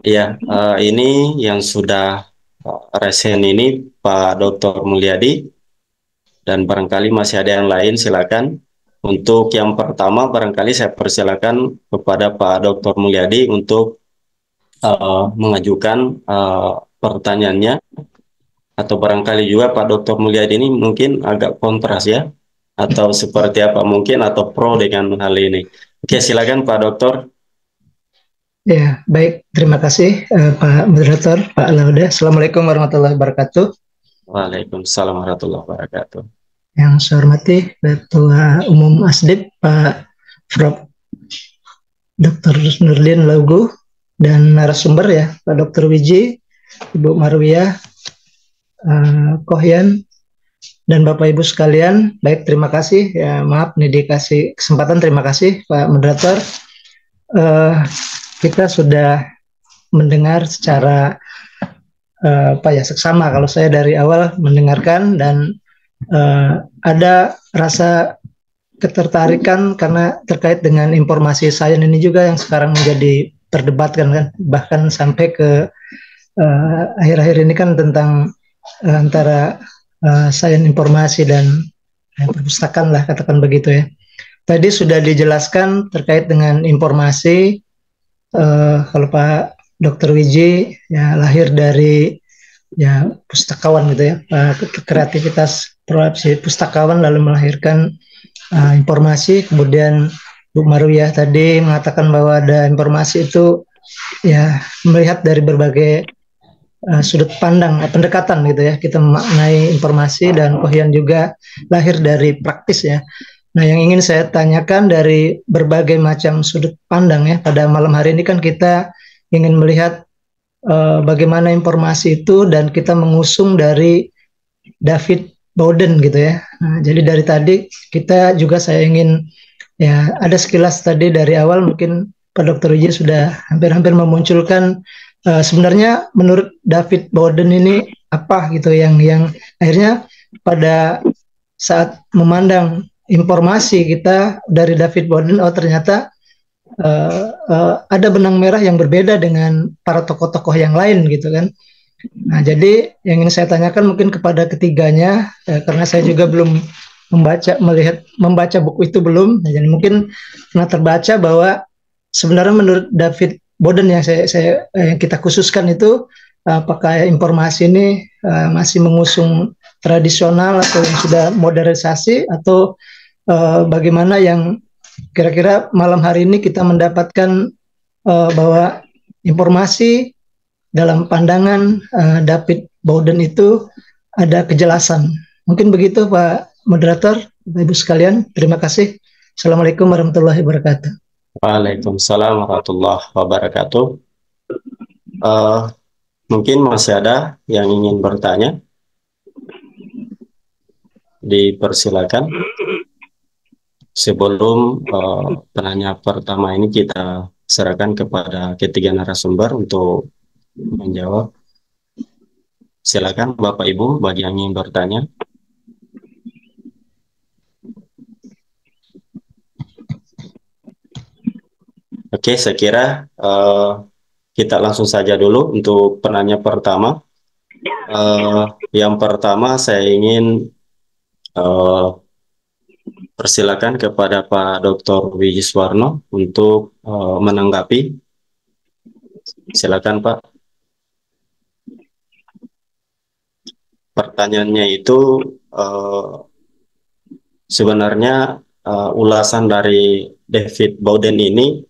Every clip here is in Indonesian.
Ya, ini yang sudah resen ini Pak Dr. Mulyadi dan barangkali masih ada yang lain, silakan. Untuk yang pertama, barangkali saya persilakan kepada Pak Dr. Mulyadi untuk mengajukan pertanyaannya, atau barangkali juga Pak Dr. Mulyadi ini mungkin agak kontras ya, atau seperti apa mungkin, atau pro dengan hal ini. Oke, silakan Pak Dokter. Ya, baik. Terima kasih Pak Moderator, Pak Laude. Assalamualaikum warahmatullahi wabarakatuh. Waalaikumsalam warahmatullahi wabarakatuh. Yang saya hormati Ketua Umum ASDIP, Pak Prof. Dr. Nurdin Laugu, dan narasumber ya, Pak Dr. Wiji, Ibu Marwiyah, Kohyan, dan Bapak Ibu sekalian. Baik, terima kasih. Ya, maaf nih dikasih kesempatan. Terima kasih Pak Moderator. Kita sudah mendengar secara apa ya, seksama. Kalau saya dari awal mendengarkan dan ada rasa ketertarikan karena terkait dengan informasi sains ini juga yang sekarang menjadi perdebatkan kan, bahkan sampai ke akhir-akhir ini kan tentang antara sains informasi dan perpustakaan lah, katakan begitu ya. Tadi sudah dijelaskan terkait dengan informasi. Kalau Pak Dr. Wiji ya lahir dari ya pustakawan gitu ya, kreativitas produksi pustakawan lalu melahirkan informasi. Kemudian Bu Marwiyah tadi mengatakan bahwa ada informasi itu ya melihat dari berbagai sudut pandang, pendekatan gitu ya, kita memaknai informasi. Dan Kohyan juga lahir dari praktis ya. Nah, yang ingin saya tanyakan dari berbagai macam sudut pandang ya, pada malam hari ini kan kita ingin melihat bagaimana informasi itu, dan kita mengusung dari David Bowden gitu ya. Nah, jadi dari tadi kita juga, saya ingin ya ada sekilas tadi dari awal, mungkin Pak Dr. Uji sudah hampir-hampir memunculkan sebenarnya menurut David Bowden ini apa gitu yang akhirnya pada saat memandang informasi kita dari David Bowden, oh ternyata ada benang merah yang berbeda dengan para tokoh-tokoh yang lain gitu kan. Nah, jadi yang ingin saya tanyakan mungkin kepada ketiganya, karena saya juga belum membaca buku itu belum. Nah, jadi mungkin pernah terbaca bahwa sebenarnya menurut David Bowden yang kita khususkan itu, apakah informasi ini masih mengusung tradisional atau yang sudah modernisasi, atau bagaimana yang kira-kira malam hari ini kita mendapatkan bahwa informasi dalam pandangan David Bowden itu ada kejelasan. Mungkin begitu Pak Moderator, Bapak Ibu sekalian. Terima kasih. Assalamualaikum warahmatullahi wabarakatuh. Waalaikumsalam warahmatullahi wabarakatuh. Eh, Mungkin masih ada yang ingin bertanya, dipersilakan. Sebelum penanya pertama ini kita serahkan kepada ketiga narasumber untuk menjawab. Silakan Bapak Ibu bagi yang ingin bertanya. Oke, saya kira kita langsung saja dulu untuk penanya pertama. Yang pertama saya ingin uh, persilakan kepada Pak Dr. Wijiswarno untuk menanggapi. Silakan Pak. Pertanyaannya itu sebenarnya ulasan dari David Bowden ini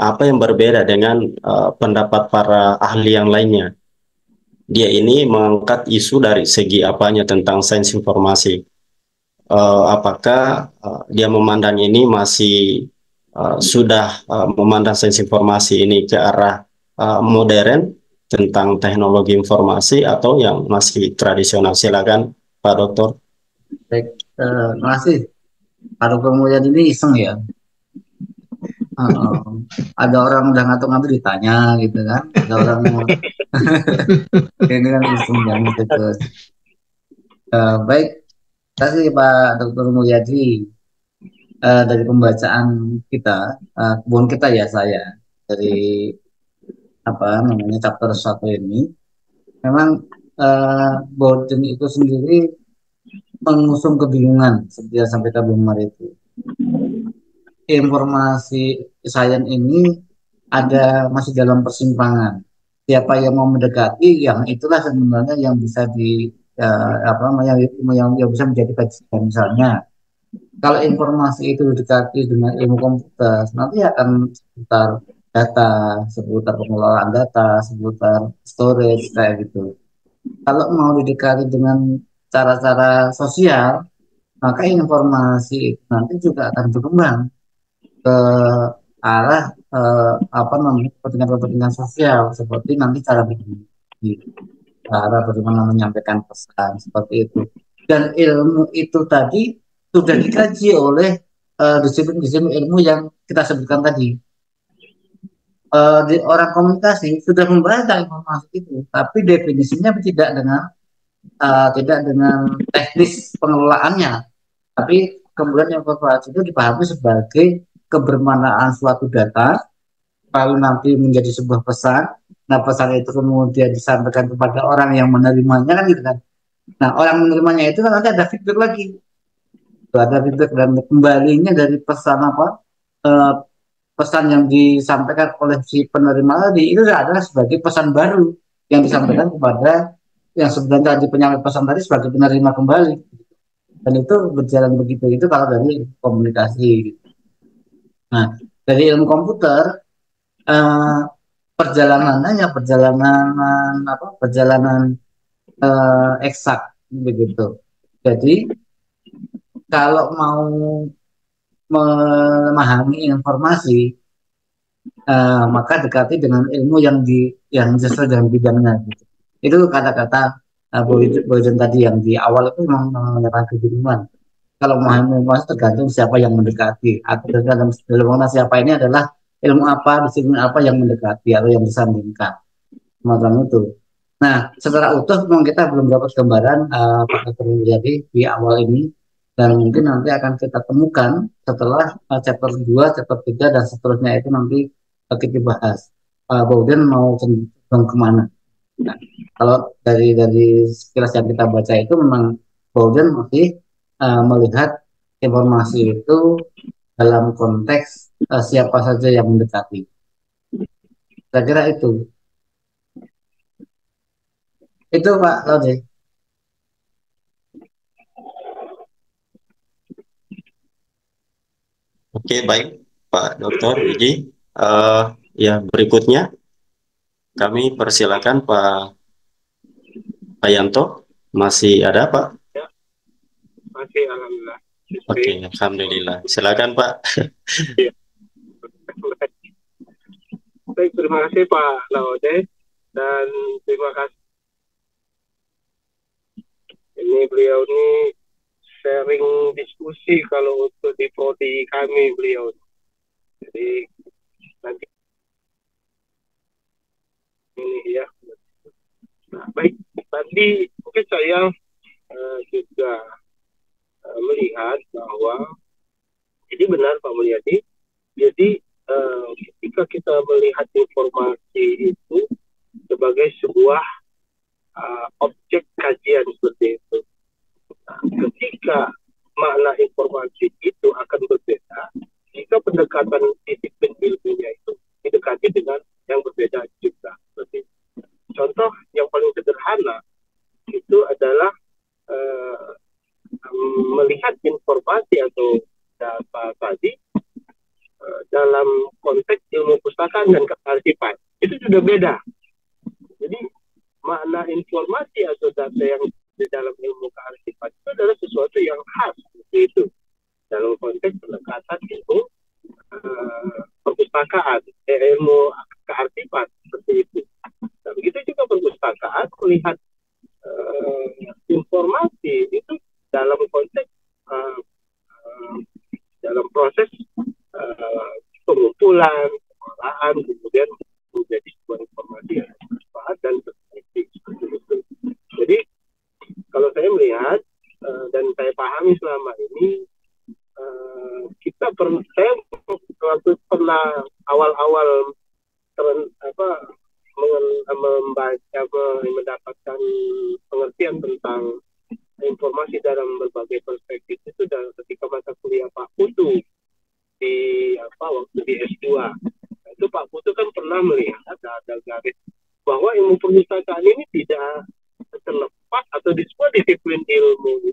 apa yang berbeda dengan pendapat para ahli yang lainnya? Dia ini mengangkat isu dari segi apanya tentang sains informasi. Apakah dia memandang ini masih sudah memandang sains informasi ini ke arah modern tentang teknologi informasi, atau yang masih tradisional? Silakan Pak Dokter. Baik, terima kasih. Pak Dr. Mulyadi ini iseng ya. Ada orang udah ngantuk-ngantuk ditanya gitu kan. Ada orang ini kan iseng banget itu. Baik, terima kasih Pak Dr. Mulyadi. Dari pembacaan kita, kebun kita ya saya, dari apa namanya chapter 1 ini memang Borden itu sendiri mengusung kebingungan seperti yang sampai Bung Mar itu. Informasi sains ini masih dalam persimpangan. Siapa yang mau mendekati, yang itulah sebenarnya yang bisa apa yang bisa menjadi kajian. Misalnya, kalau informasi itu didekati dengan ilmu komputer, nanti akan seputar data, seputar pengelolaan data, seputar storage kayak gitu. Kalau mau didekati dengan cara-cara sosial, maka informasi itu nanti juga akan berkembang ke arah apa namanya kepentingan-kepentingan sosial seperti nanti cara berbagi, cara bagaimana menyampaikan pesan seperti itu. Dan ilmu itu tadi sudah dikaji oleh disiplin-disiplin ilmu yang kita sebutkan tadi. Di orang komunikasi sudah membahas tentang informasi itu, tapi definisinya tidak dengan teknis pengelolaannya, tapi kemudian informasi itu dipahami sebagai kebermanaan suatu data, lalu nanti menjadi sebuah pesan. Nah, pesan itu kemudian disampaikan kepada orang yang menerimanya kan gitu kan. Nah, orang menerimanya itu kan nanti ada feedback lagi. Ada feedback dan kembalinya dari pesan apa? Eh, Pesan yang disampaikan oleh si penerima tadi itu adalah sebagai pesan baru yang disampaikan kepada yang sebenarnya tadi penyampai pesan tadi sebagai penerima kembali. Dan itu berjalan begitu itu kalau dari komunikasi. Nah, dari ilmu komputer eh, perjalanannya ya perjalanan eksak begitu. Jadi kalau mau memahami informasi maka dekati dengan ilmu yang sesuai dengan bidangnya gitu. Itu kata-kata Boyden tadi yang di awal itu memang menyatakan kebingungan. Kalau memahami informasi tergantung siapa yang mendekati. Atau dalam mana siapa ini adalah ilmu apa, disiplin apa yang mendekati atau yang disandingkan. Semacam itu. Nah, secara utuh memang kita belum dapat gambaran apa yang terjadi di awal ini. Dan mungkin nanti akan kita temukan setelah chapter 2, chapter 3, dan seterusnya itu nanti kita bahas. Kemudian mau cenderung kemana. Nah, kalau dari sekilas yang kita baca itu memang Bowden masih melihat informasi itu dalam konteks siapa saja yang mendekati. Saya kira itu Pak Laude. Oke, baik Pak Dr. Widi. Ya, berikutnya kami persilakan Pak Yanto. Masih ada Pak? Ya, masih alhamdulillah. Oke, alhamdulillah. Silakan Pak. Ya. Baik, terima kasih Pak Laude dan terima kasih. Ini beliau ini sharing diskusi kalau untuk di prodi kami beliau. Jadi nanti ini ya. Nah, baik, tadi mungkin saya juga melihat bahwa jadi benar Pak Mulyadi. Jadi ketika kita melihat informasi itu sebagai sebuah objek kajian seperti itu. Nah, ketika makna informasi itu akan berbeda jika pendekatan disiplin ilmunya itu didekati dengan yang berbeda juga. Seperti contoh yang paling sederhana itu adalah melihat informasi atau data tadi dalam konteks ilmu pustakaan dan kearsipan. Itu sudah beda. Jadi makna informasi atau data yang di dalam ilmu kearsipan itu adalah sesuatu yang khas seperti itu dalam konteks pendekatan ilmu perpustakaan, ilmu kearsipan seperti itu. Nah, begitu juga perpustakaan melihat informasi itu dalam konteks dalam proses pengumpulan, pengolahan, kemudian menjadi sebuah informasi yang bermanfaat dan berfungsi seperti itu. Jadi kalau saya melihat dan saya pahami selama ini, saya waktu pernah awal-awal ketika mata kuliah Pak Putu di waktu di S2. Nah, itu Pak Putu kan pernah melihat ada garis bahwa ilmu perpustakaan ini tidak terlepas atau di sebuah disiplin ilmu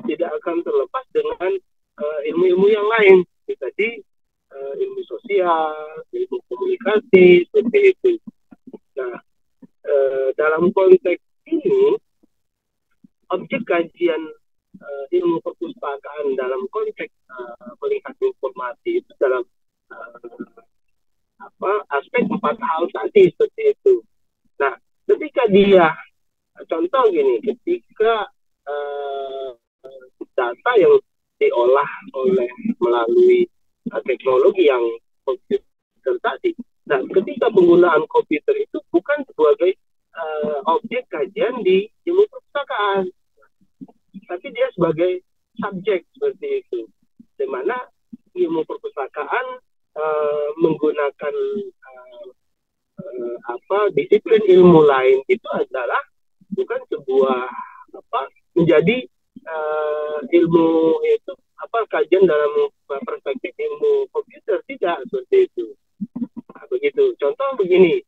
tidak akan terlepas dengan ilmu-ilmu yang lain, tadi ilmu sosial, ilmu komunikasi, seperti itu. Nah, dalam konteks ini, objek kajian ilmu perpustakaan dalam konteks melihat informasi itu dalam aspek 4 hal tadi, seperti itu. Nah, ketika dia contoh gini, ketika data yang diolah melalui teknologi yang komputer tadi. Nah, ketika penggunaan komputer itu bukan sebagai objek kajian di ilmu perpustakaan, tapi dia sebagai subjek, seperti itu. Di mana ilmu perpustakaan menggunakan disiplin ilmu lain itu adalah bukan sebuah menjadi ilmu itu kajian dalam perspektif ilmu komputer, tidak seperti itu. Nah, begitu. Contoh begini,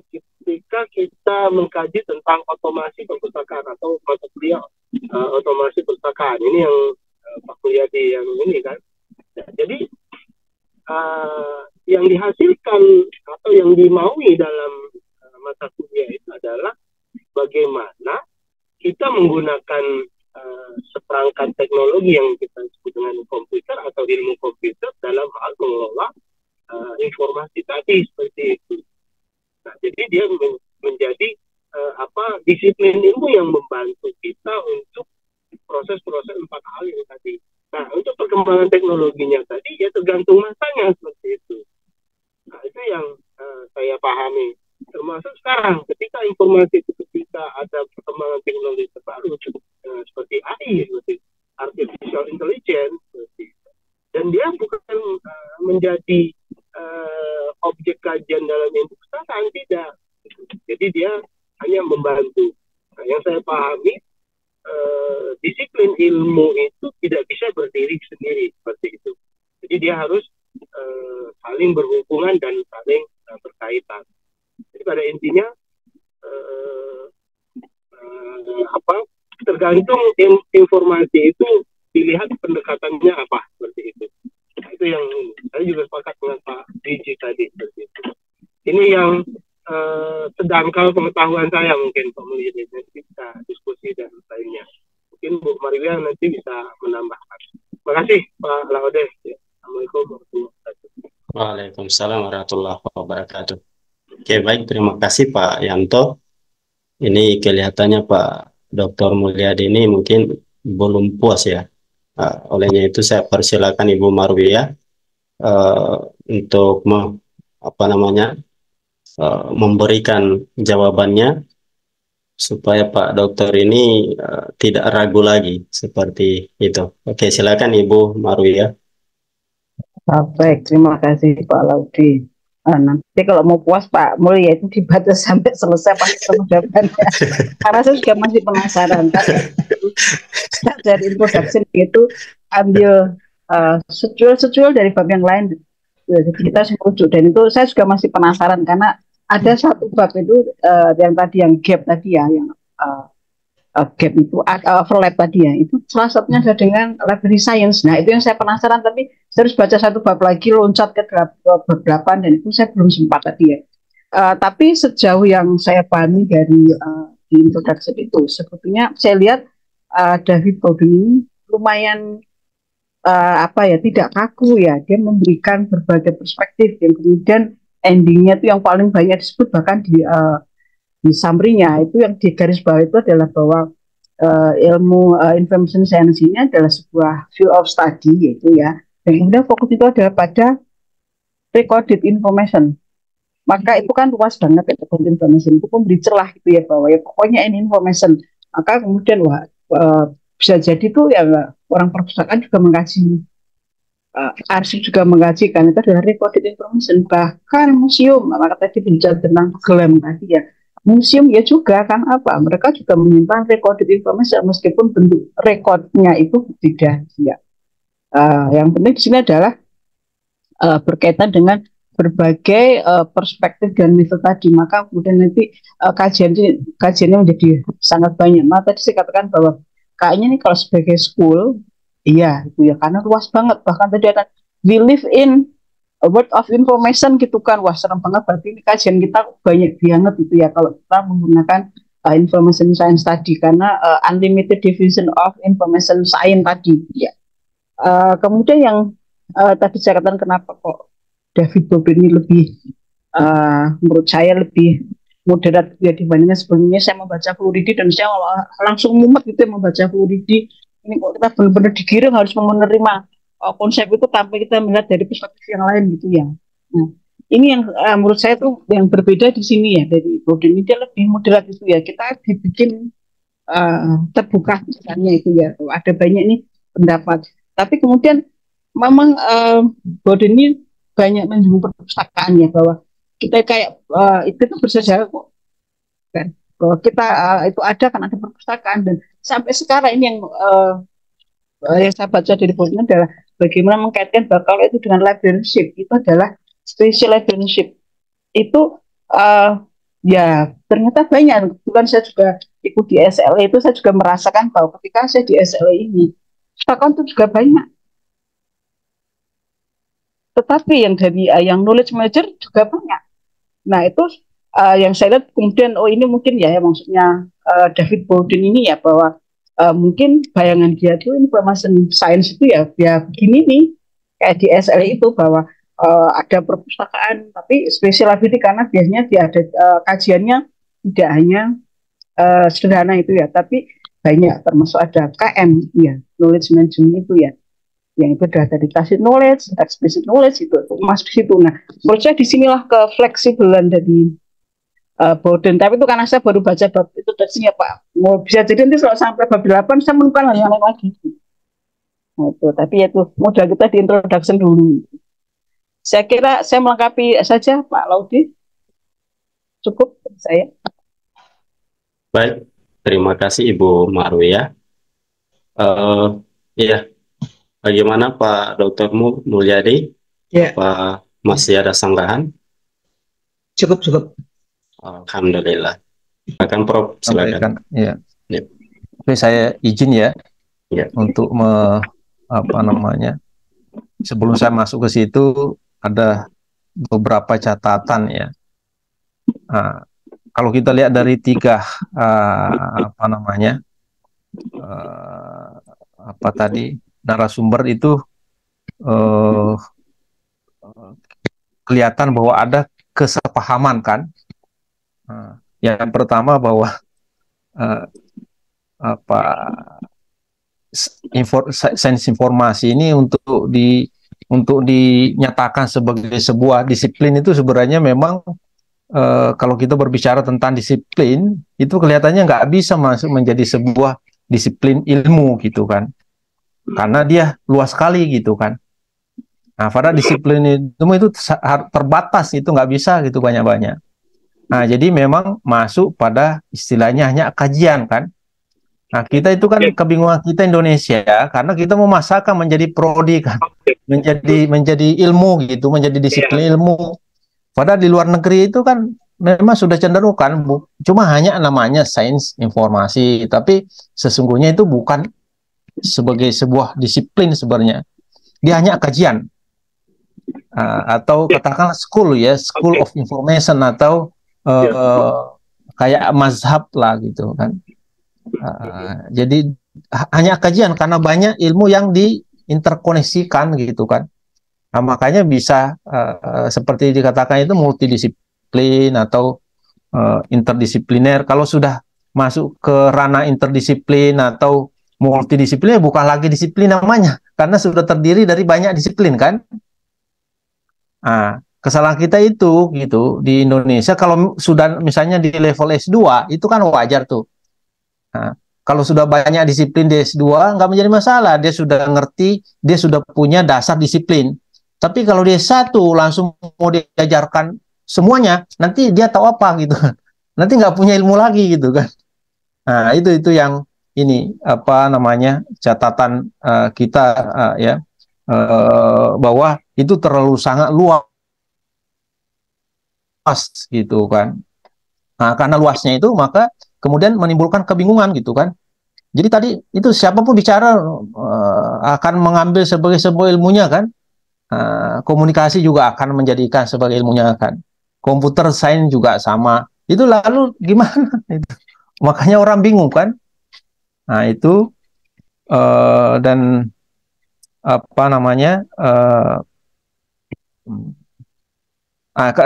ketika kita mengkaji tentang otomasi perpustakaan atau mata kuliah otomasi perpustakaan, ini yang Pak kuliah di yang ini kan. Nah, jadi yang dihasilkan atau yang dimaui dalam mata kuliah itu adalah bagaimana kita menggunakan seperangkat teknologi yang kita sebut dengan komputer atau ilmu komputer dalam hal mengelola informasi tadi, seperti itu. Nah, jadi dia menjadi disiplin ilmu yang membantu kita untuk proses-proses 4 hal yang tadi. Nah, untuk perkembangan teknologinya tadi ya tergantung masanya, seperti itu. Nah, itu yang saya pahami. Termasuk sekarang ketika informasi itu, ketika ada perkembangan teknologi terbaru seperti AI, seperti artificial intelligence, seperti itu. Dan dia bukan menjadi objek kajian dalam ilmu perpustakaan, tidak. Jadi dia hanya membantu. Nah, yang saya pahami, disiplin ilmu itu tidak bisa berdiri sendiri, seperti itu. Jadi dia harus saling berhubungan dan saling berkaitan. Jadi pada intinya tergantung informasi itu dilihat pendekatannya apa, seperti itu. Nah, itu yang saya juga sepakat dengan Pak Diji tadi, seperti itu. Ini yang sedangkal pengetahuan saya, mungkin Pak Mulyadi, nanti kita diskusi dan lainnya. Mungkin Bu Marilia nanti bisa menambahkan. Terima kasih Pak Laude. Assalamualaikum warahmatullahi wabarakatuh. Waalaikumsalam warahmatullahi wabarakatuh. Oke, baik, terima kasih Pak Yanto. Ini kelihatannya Pak Dr. Mulyadi ini mungkin belum puas ya. Olehnya itu saya persilakan Ibu Marwiyah untuk memberikan jawabannya supaya Pak Dokter ini tidak ragu lagi, seperti itu. Oke, silakan Ibu Marwiyah. Baik, terima kasih Pak Laudi. Nanti kalau mau puas Pak Mulya itu dibaca sampai selesai pasti ketemu jawabannya. Karena saya juga masih penasaran. Dari introduction itu ambil secuil dari bab yang lain. Jadi kita serujuk, dan itu saya juga masih penasaran karena ada satu bab itu yang tadi yang gap tadi ya, yang gap itu overlap tadi ya, itu salah satunya ada dengan library science. Nah, itu yang saya penasaran, tapi saya harus baca satu bab lagi, loncat ke bab 8, dan itu saya belum sempat tadi ya. Tapi sejauh yang saya pahami dari di introduction itu, sebetulnya saya lihat David Bowden ini lumayan tidak kaku ya, dia memberikan berbagai perspektif yang kemudian endingnya itu yang paling banyak disebut bahkan di summary-nya itu yang di garis bawah itu adalah bahwa ilmu information science ini adalah sebuah field of study, yaitu ya, dan kemudian fokus itu adalah pada recorded information. Maka itu kan luas banget ya, recorded information itu memberi celah gitu ya, bahwa ya pokoknya ini information. Maka kemudian bisa jadi tuh ya orang perpustakaan juga mengkaji, arsip juga mengkaji, kan itu adalah recorded information. Bahkan museum, maka tadi bicara tentang gelam tadi ya, museum ya juga kan apa, mereka juga menyimpan recorded information meskipun bentuk rekodnya itu berbeda ya. Yang penting di sini adalah berkaitan dengan berbagai perspektif dan metode tadi, maka kemudian nanti kajiannya menjadi sangat banyak. Tadi saya katakan bahwa kayaknya nih kalau sebagai school, iya itu ya, karena luas banget. Bahkan tadi ada we live in a world of information gitu kan, wah serem banget. Berarti ini kajian kita banyak banget gitu ya kalau kita menggunakan information science tadi, karena unlimited division of information science tadi ya. Kemudian yang tadi saya katakan kenapa kok David Bowden ini lebih menurut saya lebih moderat ya dibandingkan sebelumnya. Saya membaca Floridi dan saya langsung mumet gitu ya membaca Floridi. Ini kok kita benar-benar digiring harus menerima konsep itu tanpa kita melihat dari perspektif yang lain gitu ya. Nah, ini yang menurut saya tuh yang berbeda di sini ya, dari Bowden ini dia lebih moderat itu ya. Kita dibikin terbuka misalnya itu ya, ada banyak nih pendapat. Tapi kemudian memang Bowden ini banyak menjunjung perpustakaan ya, bahwa kita kayak itu tuh bersejarah kok kan, bahwa kita itu ada kan, ada perpustakaan. Dan sampai sekarang ini yang saya baca dari Bowden adalah bagaimana mengkaitkan bahwa kalau itu dengan librarianship, itu adalah special librarianship itu ya ternyata banyak. Kebetulan saya juga ikut di SLA itu, saya juga merasakan bahwa ketika saya di SLA ini perpustakaan itu juga banyak. Tetapi yang dari yang knowledge major juga banyak. Nah itu yang saya lihat kemudian, oh ini mungkin ya maksudnya David Bowden ini ya, bahwa mungkin bayangan dia itu information science itu ya begini nih, kayak di SLA itu, bahwa ada perpustakaan tapi special library, karena biasanya dia ada kajiannya tidak hanya sederhana itu ya, tapi banyak, termasuk ada KM ya, knowledge management itu ya, yang itu adalah dari tacit knowledge, explicit knowledge itu masuk di situ. Nah, menurut saya disinilah kefleksibelan dari Bowden. Tapi itu karena saya baru baca bab itu tadinya Pak. Mau bisa jadi nanti kalau sampai bab 8 saya menemukan hal yang lain lagi. Nah, itu. Tapi itu modal kita di introduction dulu. Saya kira saya melengkapi saja Pak Laudi. Cukup saya. Baik, terima kasih Ibu Marwiyah. Iya. Bagaimana Pak Dr. Mulyadi? Ya. Apa masih ada sanggahan? Cukup. Alhamdulillah. Akan Prof, silakan. Ya. Oke, saya izin ya, untuk sebelum saya masuk ke situ ada beberapa catatan ya. Kalau kita lihat dari tiga narasumber itu kelihatan bahwa ada kesepahaman kan. Yang pertama bahwa sains informasi ini untuk dinyatakan sebagai sebuah disiplin itu sebenarnya memang kalau kita berbicara tentang disiplin itu kelihatannya nggak bisa masuk menjadi sebuah disiplin ilmu gitu kan. Karena dia luas sekali gitu kan. Nah, pada disiplin itu terbatas, itu nggak bisa gitu banyak-banyak. Nah, jadi memang masuk pada istilahnya hanya kajian kan. Nah, kita itu kan kebingungan kita Indonesia karena kita memasakkan menjadi prodi kan, menjadi ilmu gitu, menjadi disiplin ilmu. Padahal di luar negeri itu kan memang sudah cenderung kan, cuma hanya namanya sains informasi, tapi sesungguhnya itu bukan sebagai sebuah disiplin sebenarnya. Dia hanya kajian atau katakanlah school of information atau kayak mazhab lah gitu kan. Jadi hanya kajian karena banyak ilmu yang diinterkoneksikan gitu kan. Nah, makanya bisa seperti dikatakan itu multidisiplin atau interdisipliner. Kalau sudah masuk ke ranah interdisiplin atau multidisiplin bukan lagi disiplin namanya, karena sudah terdiri dari banyak disiplin kan. Nah, kesalahan kita itu gitu di Indonesia, kalau sudah misalnya di level S2 itu kan wajar tuh. Nah, kalau sudah banyak disiplin di S2 nggak menjadi masalah, dia sudah ngerti, dia sudah punya dasar disiplin. Tapi kalau dia S1 langsung mau diajarkan semuanya, nanti dia tahu apa gitu. nanti nggak punya ilmu lagi gitu kan. Nah, itu yang ini apa namanya catatan kita ya bahwa itu terlalu sangat luas gitu kan. Nah, karena luasnya itu maka kemudian menimbulkan kebingungan gitu kan. Jadi tadi itu siapapun bicara akan mengambil sebagai sebuah ilmunya kan. Komunikasi juga akan menjadikan sebagai ilmunya kan. Komputer sains juga sama. Itu lalu gimana? Makanya orang bingung kan. Nah itu dan apa namanya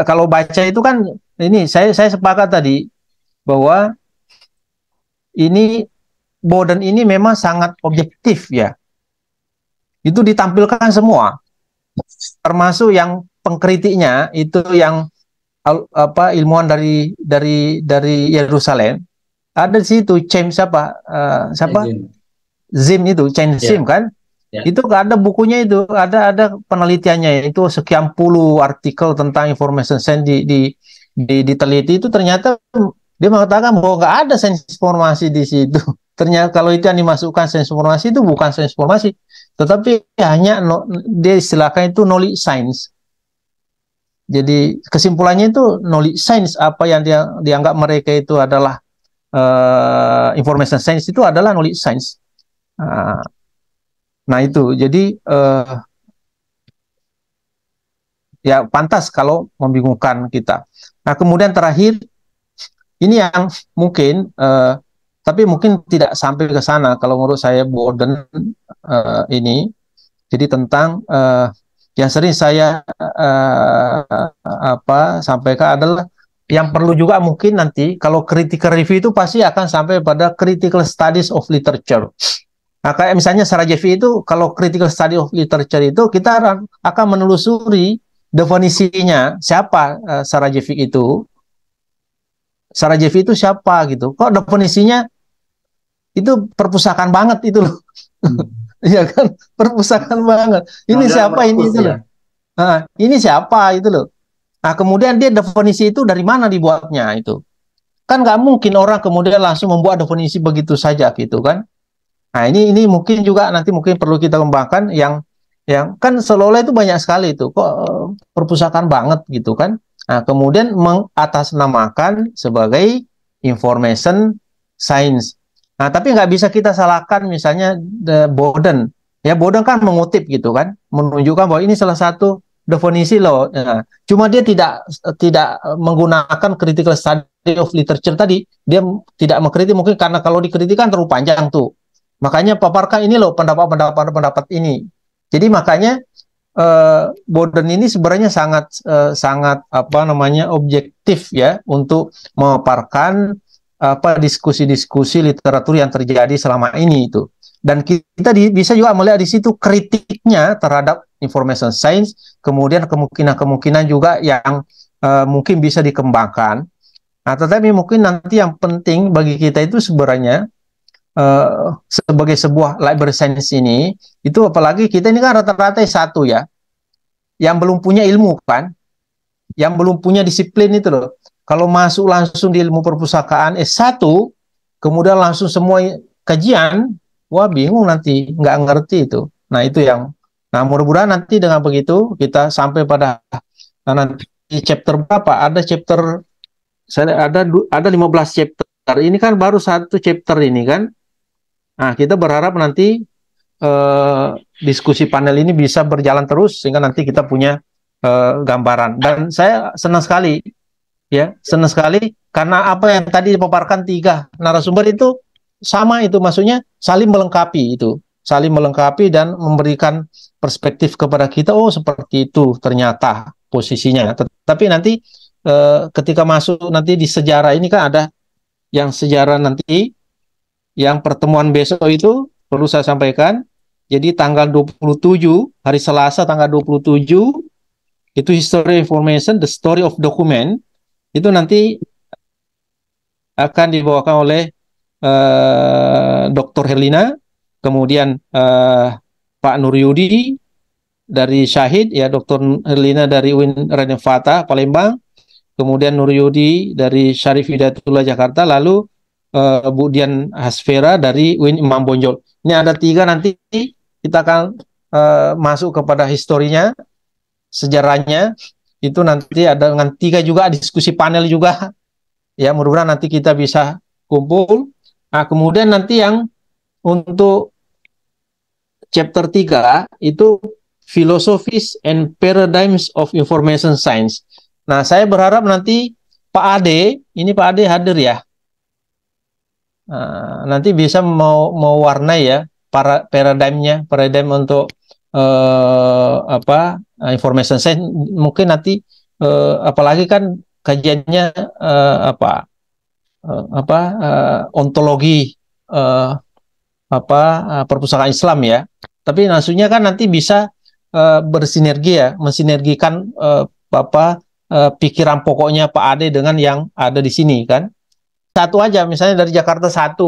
kalau baca itu kan ini saya sepakat tadi bahwa ini Bowden ini memang sangat objektif ya. Itu ditampilkan semua, termasuk yang pengkritiknya itu yang apa ilmuwan dari Yerusalem. Ada di situ James siapa Zim itu Chen Zim kan. Itu ada bukunya itu, ada penelitiannya itu sekian puluh artikel tentang information science diteliti itu ternyata dia mengatakan bahwa nggak ada sains informasi di situ. Ternyata kalau itu yang dimasukkan sains informasi itu bukan sains informasi, tetapi hanya dia istilahkan itu knowledge science. Jadi kesimpulannya itu knowledge science, apa yang dia dianggap mereka itu adalah information science itu adalah knowledge science. Nah itu, jadi ya pantas kalau membingungkan kita. Nah kemudian terakhir, ini yang mungkin, tapi mungkin tidak sampai ke sana kalau menurut saya Bowden ini, jadi tentang yang sering saya sampaikan adalah yang perlu juga mungkin nanti kalau critical review itu pasti akan sampai pada critical studies of literature. Nah, kayak misalnya Sarajevi itu, kalau critical study of literature itu, kita akan menelusuri definisinya, siapa Sarajevi itu. Sarajevi itu siapa gitu. Kok definisinya itu perpustakaan banget itu loh. Iya kan? Perpustakaan banget. Ini siapa ini itu loh. Nah, ini siapa itu loh. Nah, kemudian dia definisi itu dari mana dibuatnya itu. Kan nggak mungkin orang kemudian langsung membuat definisi begitu saja gitu kan. Nah ini mungkin juga nanti mungkin perlu kita kembangkan yang kan seolah-olah itu banyak sekali itu kok perpustakaan banget gitu kan. Nah kemudian mengatasnamakan sebagai information science. Nah tapi nggak bisa kita salahkan misalnya Bowden. Ya Bowden kan mengutip gitu kan, menunjukkan bahwa ini salah satu definisi loh. Nah, cuma dia tidak menggunakan critical study of literature tadi. Dia tidak mengkritik mungkin karena kalau dikritik kan terlalu panjang tuh. Makanya paparkan ini loh pendapat ini. Jadi makanya Bowden ini sebenarnya sangat objektif ya untuk memaparkan diskusi-diskusi literatur yang terjadi selama ini itu. Dan kita bisa juga melihat di situ kritiknya terhadap information science, kemudian kemungkinan juga yang mungkin bisa dikembangkan. Nah, tetapi mungkin nanti yang penting bagi kita itu sebenarnya sebagai sebuah library science ini, itu apalagi kita ini kan rata-rata S1 ya, yang belum punya ilmu kan, yang belum punya disiplin itu loh. Kalau masuk langsung di ilmu perpustakaan S1, kemudian langsung semua kajian, wah bingung nanti, nggak ngerti itu. Nah itu yang, nah mudah-mudahan nanti dengan begitu kita sampai pada nanti chapter berapa? Ada chapter, ada 15 chapter. Ini kan baru satu chapter ini kan. Nah, kita berharap nanti diskusi panel ini bisa berjalan terus sehingga nanti kita punya gambaran. Dan saya senang sekali karena apa yang tadi dipaparkan 3 narasumber itu sama itu, maksudnya saling melengkapi dan memberikan perspektif kepada kita. Oh seperti itu ternyata posisinya. Tapi nanti ketika masuk nanti di sejarah ini kan ada yang sejarah nanti. Yang pertemuan besok itu perlu saya sampaikan, jadi tanggal 27, hari Selasa tanggal 27, itu History Information, The Story of Document, itu nanti akan dibawakan oleh Dr. Herlina, kemudian Pak Nur Yudi dari Syahid, ya Dr. Herlina dari UIN Raden Fatah, Palembang, kemudian Nur Yudi dari Syarif Hidayatullah Jakarta, lalu Bu Dian Hasfera dari UIN Imam Bonjol. Ini ada 3, nanti kita akan masuk kepada historinya, sejarahnya. Itu nanti ada dengan 3 juga diskusi panel juga. Ya, mudah-mudahan nanti kita bisa kumpul. Nah, kemudian nanti yang untuk chapter 3 itu Philosophies and Paradigms of Information Science. Nah, saya berharap nanti Pak Ade, ini Pak Ade hadir ya. Nanti bisa mau warnai ya paradigm untuk information science. Mungkin nanti apalagi kan kajiannya ontologi perpustakaan Islam ya. Tapi maksudnya kan nanti bisa bersinergi ya, mensinergikan pikiran pokoknya Pak Ade dengan yang ada di sini kan. Satu aja, misalnya dari Jakarta 1.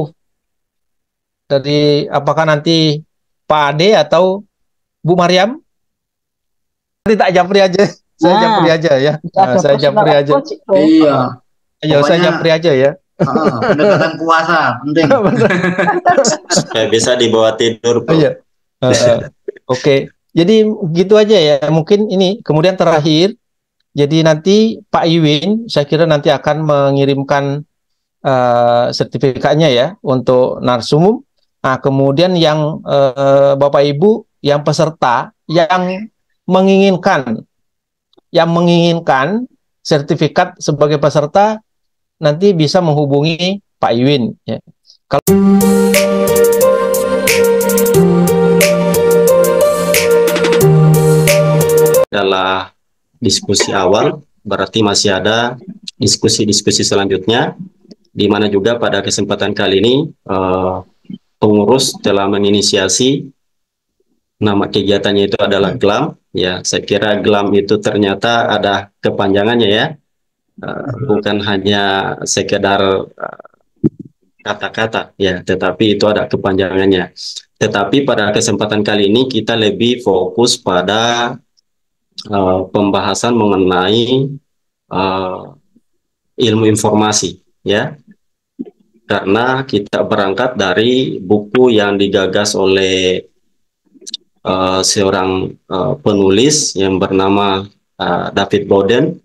Dari apakah nanti Pak Ade atau Bu Mariam? Nanti tak japri aja. Saya japri aja ya. Saya japri aja. Iya. Ayo saya japri aja ya. Pendekatan puasa penting. Supaya bisa dibawa tidur, Bro. Iya. Oke. Jadi gitu aja ya. Mungkin ini kemudian terakhir. Jadi nanti Pak Iwin, saya kira nanti akan mengirimkan sertifikatnya ya untuk narsumum. Nah, kemudian yang Bapak Ibu yang peserta yang menginginkan sertifikat sebagai peserta nanti bisa menghubungi Pak Iwin ya. Kalau adalah diskusi awal, berarti masih ada diskusi-diskusi selanjutnya, di mana juga pada kesempatan kali ini pengurus telah menginisiasi nama kegiatannya itu adalah GLAM. Ya, saya kira GLAM itu ternyata ada kepanjangannya ya, bukan hanya sekedar kata-kata ya, tetapi itu ada kepanjangannya. Tetapi pada kesempatan kali ini kita lebih fokus pada pembahasan mengenai ilmu informasi ya. Karena kita berangkat dari buku yang digagas oleh seorang penulis yang bernama David Bowden.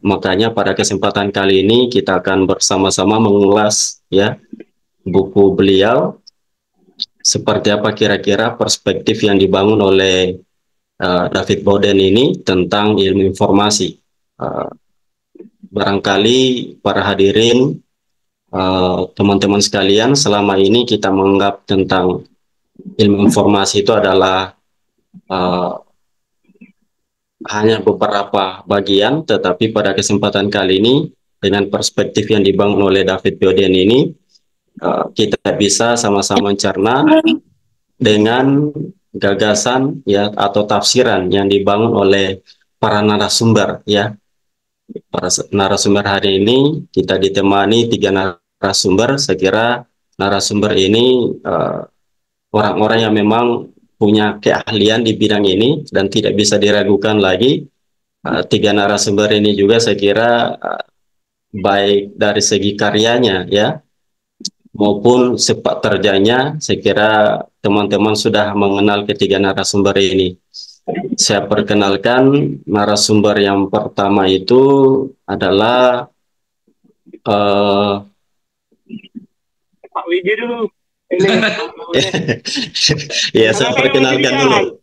Makanya pada kesempatan kali ini kita akan bersama-sama mengulas ya buku beliau, seperti apa kira-kira perspektif yang dibangun oleh David Bowden ini tentang ilmu informasi. Barangkali para hadirin, teman-teman sekalian, selama ini kita menganggap tentang ilmu informasi itu adalah hanya beberapa bagian, tetapi pada kesempatan kali ini dengan perspektif yang dibangun oleh David Bowden ini, kita bisa sama-sama mencerna dengan gagasan ya atau tafsiran yang dibangun oleh para narasumber ya. Para narasumber hari ini kita ditemani 3 narasumber. Saya kira narasumber ini orang-orang yang memang punya keahlian di bidang ini dan tidak bisa diragukan lagi. 3 narasumber ini juga saya kira baik dari segi karyanya ya maupun sepak terjangnya, saya kira teman-teman sudah mengenal ketiga narasumber ini. Saya perkenalkan narasumber yang pertama itu adalah Pak Wiji dulu. Ini, ya, saya perkenalkan dulu.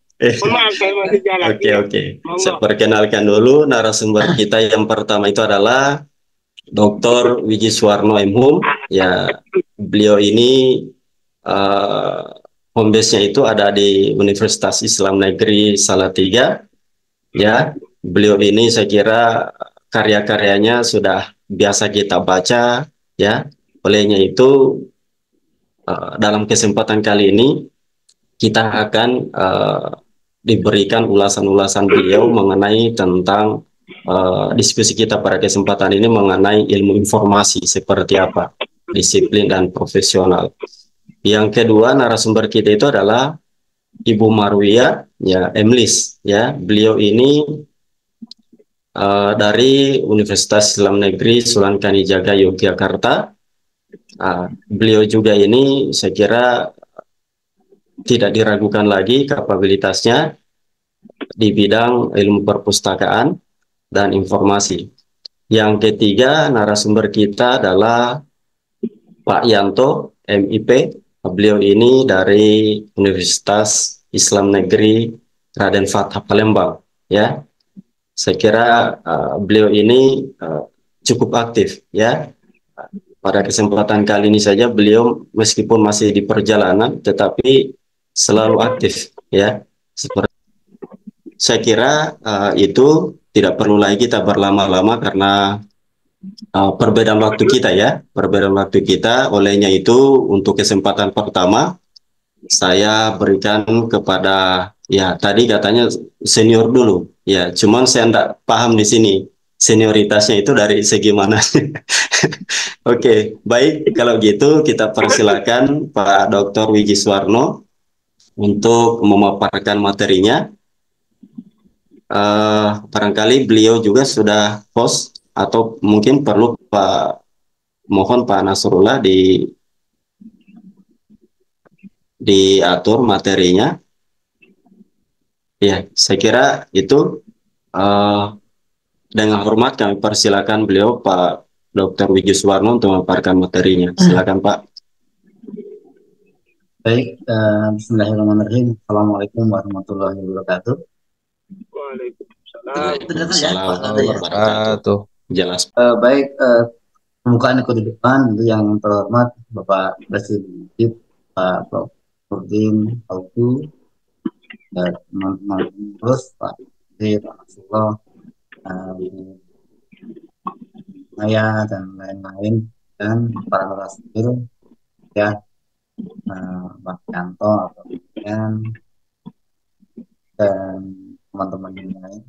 Maaf, saya masih jalan. Oke. Saya perkenalkan dulu narasumber kita yang pertama itu adalah Dr. Wiji Suwarno MHum. Ya, beliau ini home base-nya itu ada di Universitas Islam Negeri Salatiga. Ya, beliau ini saya kira karya-karyanya sudah biasa kita baca. Ya, olehnya itu dalam kesempatan kali ini kita akan diberikan ulasan-ulasan beliau mengenai tentang diskusi kita pada kesempatan ini mengenai ilmu informasi seperti apa, disiplin dan profesional. Yang kedua narasumber kita itu adalah Ibu Marwiyah ya, Emlis ya. Beliau ini dari Universitas Islam Negeri Sunan Kalijaga Yogyakarta. Beliau juga ini saya kira tidak diragukan lagi kapabilitasnya di bidang ilmu perpustakaan dan informasi. Yang ketiga narasumber kita adalah Pak Yanto, MIP. Beliau ini dari Universitas Islam Negeri Raden Fatah Palembang. Ya, saya kira beliau ini cukup aktif. Ya, pada kesempatan kali ini saja beliau meskipun masih di perjalanan, tetapi selalu aktif. Ya, seperti saya kira itu tidak perlu lagi kita berlama-lama karena perbedaan waktu kita ya, perbedaan waktu kita. Olehnya itu untuk kesempatan pertama saya berikan kepada ya tadi katanya senior dulu ya, cuman saya tidak paham di sini senioritasnya itu dari segi mana. Oke, baik kalau gitu kita persilakan Pak Dr. Wigiswarno untuk memaparkan materinya. Barangkali beliau juga sudah host atau mungkin perlu mohon Pak Nasrullah diatur materinya. Ya, saya kira itu dengan hormat kami persilakan beliau Pak Dr. Wigiswarno untuk memaparkan materinya. Silakan Pak. Baik, bismillahirrahmanirrahim. Assalamualaikum warahmatullahi wabarakatuh. Waalaikumsalam. Jelas. Baik, pembukaan ikut di depan itu yang terhormat Bapak Presiden Pak Prof. Nurdin Auku, dan teman-teman terus Pak Zir, Pak Nasrullah, saya dan lain-lain, dan para narasumber ya, Pak Yanto atau dan teman-teman yang lain.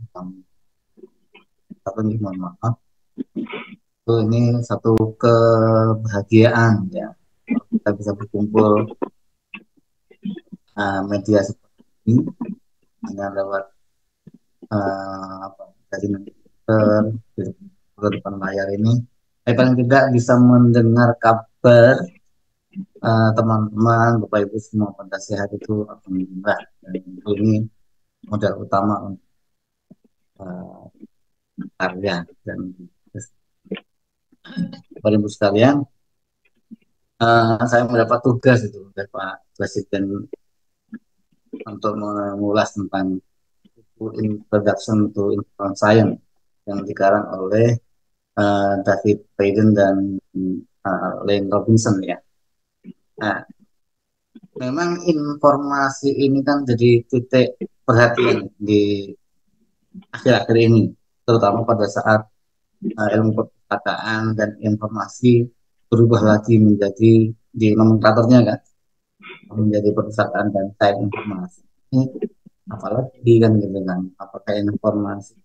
Tapi mohon maaf, ini satu kebahagiaan ya, kita bisa berkumpul media seperti ini hanya lewat dari depan layar ini. Paling tidak bisa mendengar kabar teman-teman, Bapak Ibu semua pada sehat itu alhamdulillah, dan ini modal utama untuk karya. Dan Bapak Ibu sekalian, saya mendapat tugas itu dari Pak Presiden untuk mengulas tentang Introduction to Information Science yang dikarang oleh David Braden dan Lane Robinson ya. Nah, memang informasi ini kan jadi titik perhatian di akhir-akhir ini, terutama pada saat ilmu perpustakaan dan informasi berubah lagi menjadi di nomenklaturnya kan, menjadi perpustakaan dan sains informasi. Apalagi kan gitu kan, apakah informasi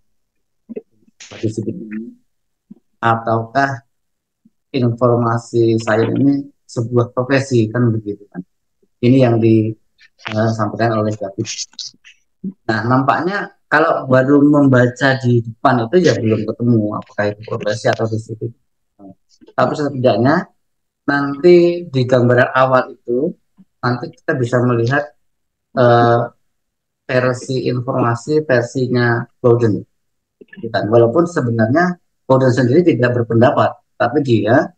disiplin ini ataukah informasi sains ini sebuah profesi kan begitu kan. Ini yang disampaikan oleh David. Nah, nampaknya kalau baru membaca di depan itu ya belum ketemu apakah itu profesi atau disiplin. Tapi setidaknya nanti di gambaran awal itu nanti kita bisa melihat versi informasi versinya Bowden. Walaupun sebenarnya Bowden sendiri tidak berpendapat, tapi dia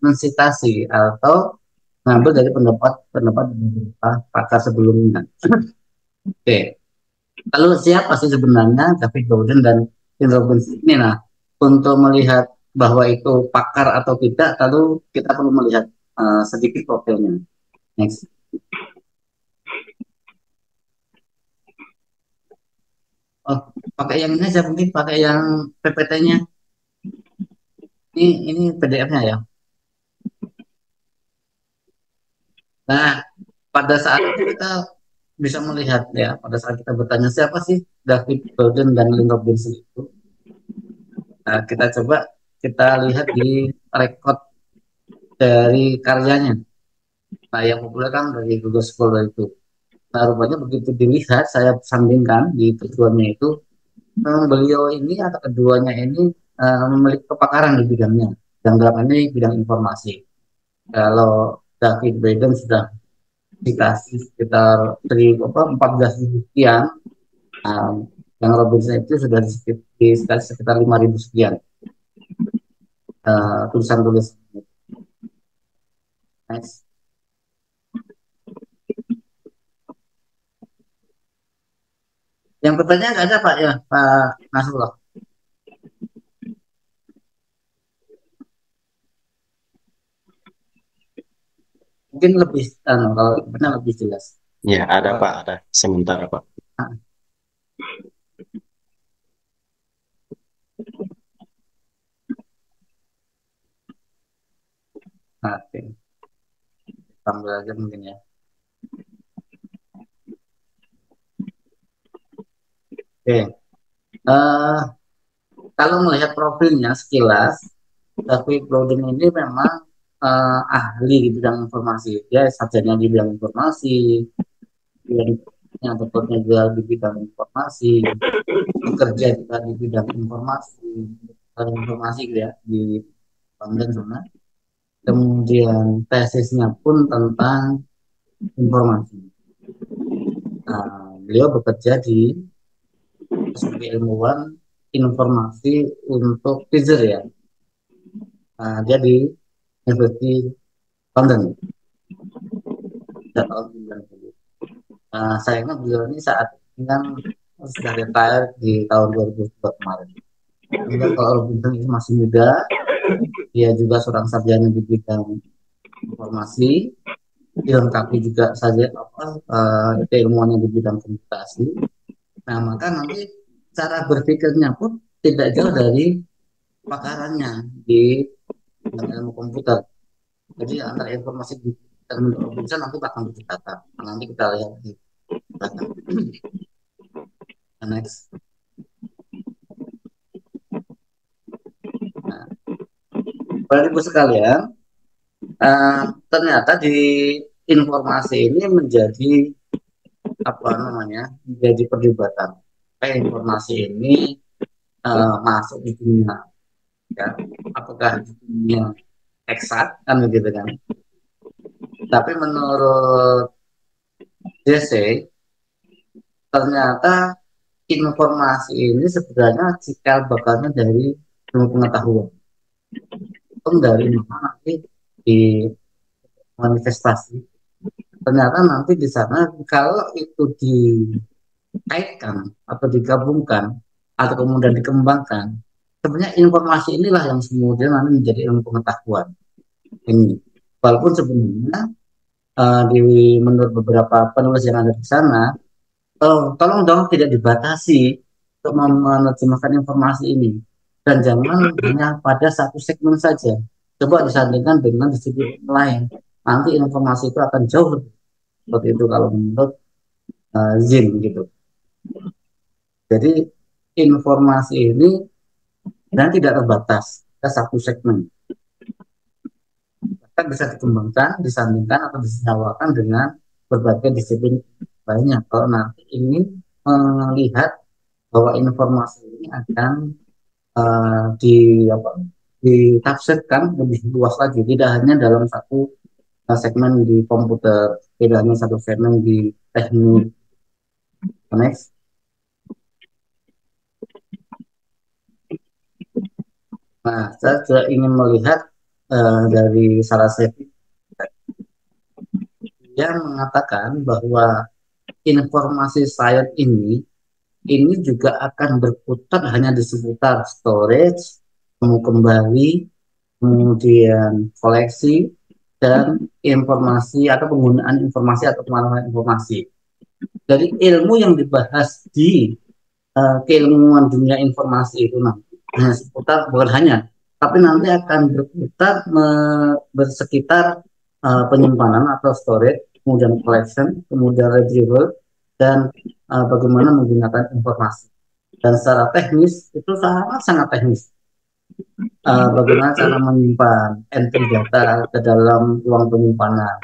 mensitasi atau mengambil dari pendapat pakar sebelumnya. Oke. Lalu siapa sih sebenarnya David Bowden dan Lane Robinson ini? Nah, untuk melihat bahwa itu pakar atau tidak, lalu kita perlu melihat sedikit profilnya. Next. Oh, pakai yang ini aja mungkin, pakai yang PPT-nya. Ini PDF-nya ya. Nah, pada saat itu kita bisa melihat ya, pada saat kita bertanya siapa sih David Bowden dan Lane Robinson itu. Nah, kita lihat di rekod dari karyanya. Nah, yang populer kan dari Google Scholar itu. Nah, rupanya begitu dilihat, saya sandingkan di keduanya itu, beliau ini atau keduanya ini memiliki kepakaran di bidangnya. Yang dalam ini bidang informasi. Kalau David Braden sudah dikasih sekitar 14.000 sekian, yang Robinson itu sudah dikasih sekitar 5.000 sekian tulisan-tulisan. Nice. Yang bertanya nggak ada Pak ya, Pak Nasrullah. Mungkin lebih, kalau benar lebih jelas. Ya, ada Pak, ada. Sementara Pak. Oke. Tambah aja mungkin ya. Oke. Kalau melihat profilnya sekilas, David Braden ini memang ahli di bidang informasi. Dia sarjana di bidang informasi, yang bekerja juga di bidang informasi, bekerja juga di bidang informasi gitu ya, di London sana. Kemudian tesisnya pun tentang informasi. Beliau bekerja sebagai ilmuwan informasi untuk Pfizer ya. Dia di University London. Tahun 90. Sayangnya beliau ini saat ini kan sudah retire di tahun 2002 kemarin. Kemudian kalau Robinson ini masih muda, dia juga seorang sarjana di bidang informasi, dilengkapi juga saja keilmuannya di bidang komunikasi. Nah, maka nanti cara berpikirnya pun tidak jauh dari pakarannya di ilmu komputer. Jadi antara informasi di terminal Robinson nanti akan berdekatan. Nanti kita lihat di belakang. Next. Nah, Bapak Ibu sekalian, ternyata di informasi ini menjadi menjadi perdebatan. Informasi ini masuk di dunia, ya, apakah di dunia eksak kan begitu kan? Tapi menurut JC, ternyata informasi ini sebenarnya cikal bakalnya dari ilmu pengetahuan. Dari mana nanti di manifestasi. Ternyata nanti di sana kalau itu dikaitkan atau digabungkan atau kemudian dikembangkan, sebenarnya informasi inilah yang kemudian nanti menjadi ilmu pengetahuan. Ini walaupun sebenarnya menurut beberapa penulis yang ada di sana, tolong dong tidak dibatasi untuk menerjemahkan informasi ini dan jangan hanya pada satu segmen saja. Coba disandingkan dengan disiplin lain, nanti informasi itu akan jauh lebih seperti itu kalau menurut Zin gitu. Jadi informasi ini dan tidak terbatas ke satu segmen, bahkan bisa dikembangkan, disandingkan atau disewakan dengan berbagai disiplin lainnya. Kalau nanti ingin melihat bahwa informasi ini akan ditafsirkan lebih luas lagi, tidak hanya dalam satu segmen di komputer, tidak hanya satu segmen di teknik. Next. Nah, saya juga ingin melihat dari salah satu yang mengatakan bahwa informasi sains ini juga akan berputar hanya di seputar storage, kembali, kemudian koleksi, dan informasi atau penggunaan informasi atau pemanfaatan informasi. Dari ilmu yang dibahas di keilmuan dunia informasi itu nanti hanya seputar, bukan hanya, tapi nanti akan berputar bersekitar penyimpanan atau storage, kemudian collection, kemudian retrieval, dan bagaimana menggunakan informasi. Dan secara teknis itu sangat teknis. Bagaimana cara menyimpan entry data ke dalam ruang penyimpanan,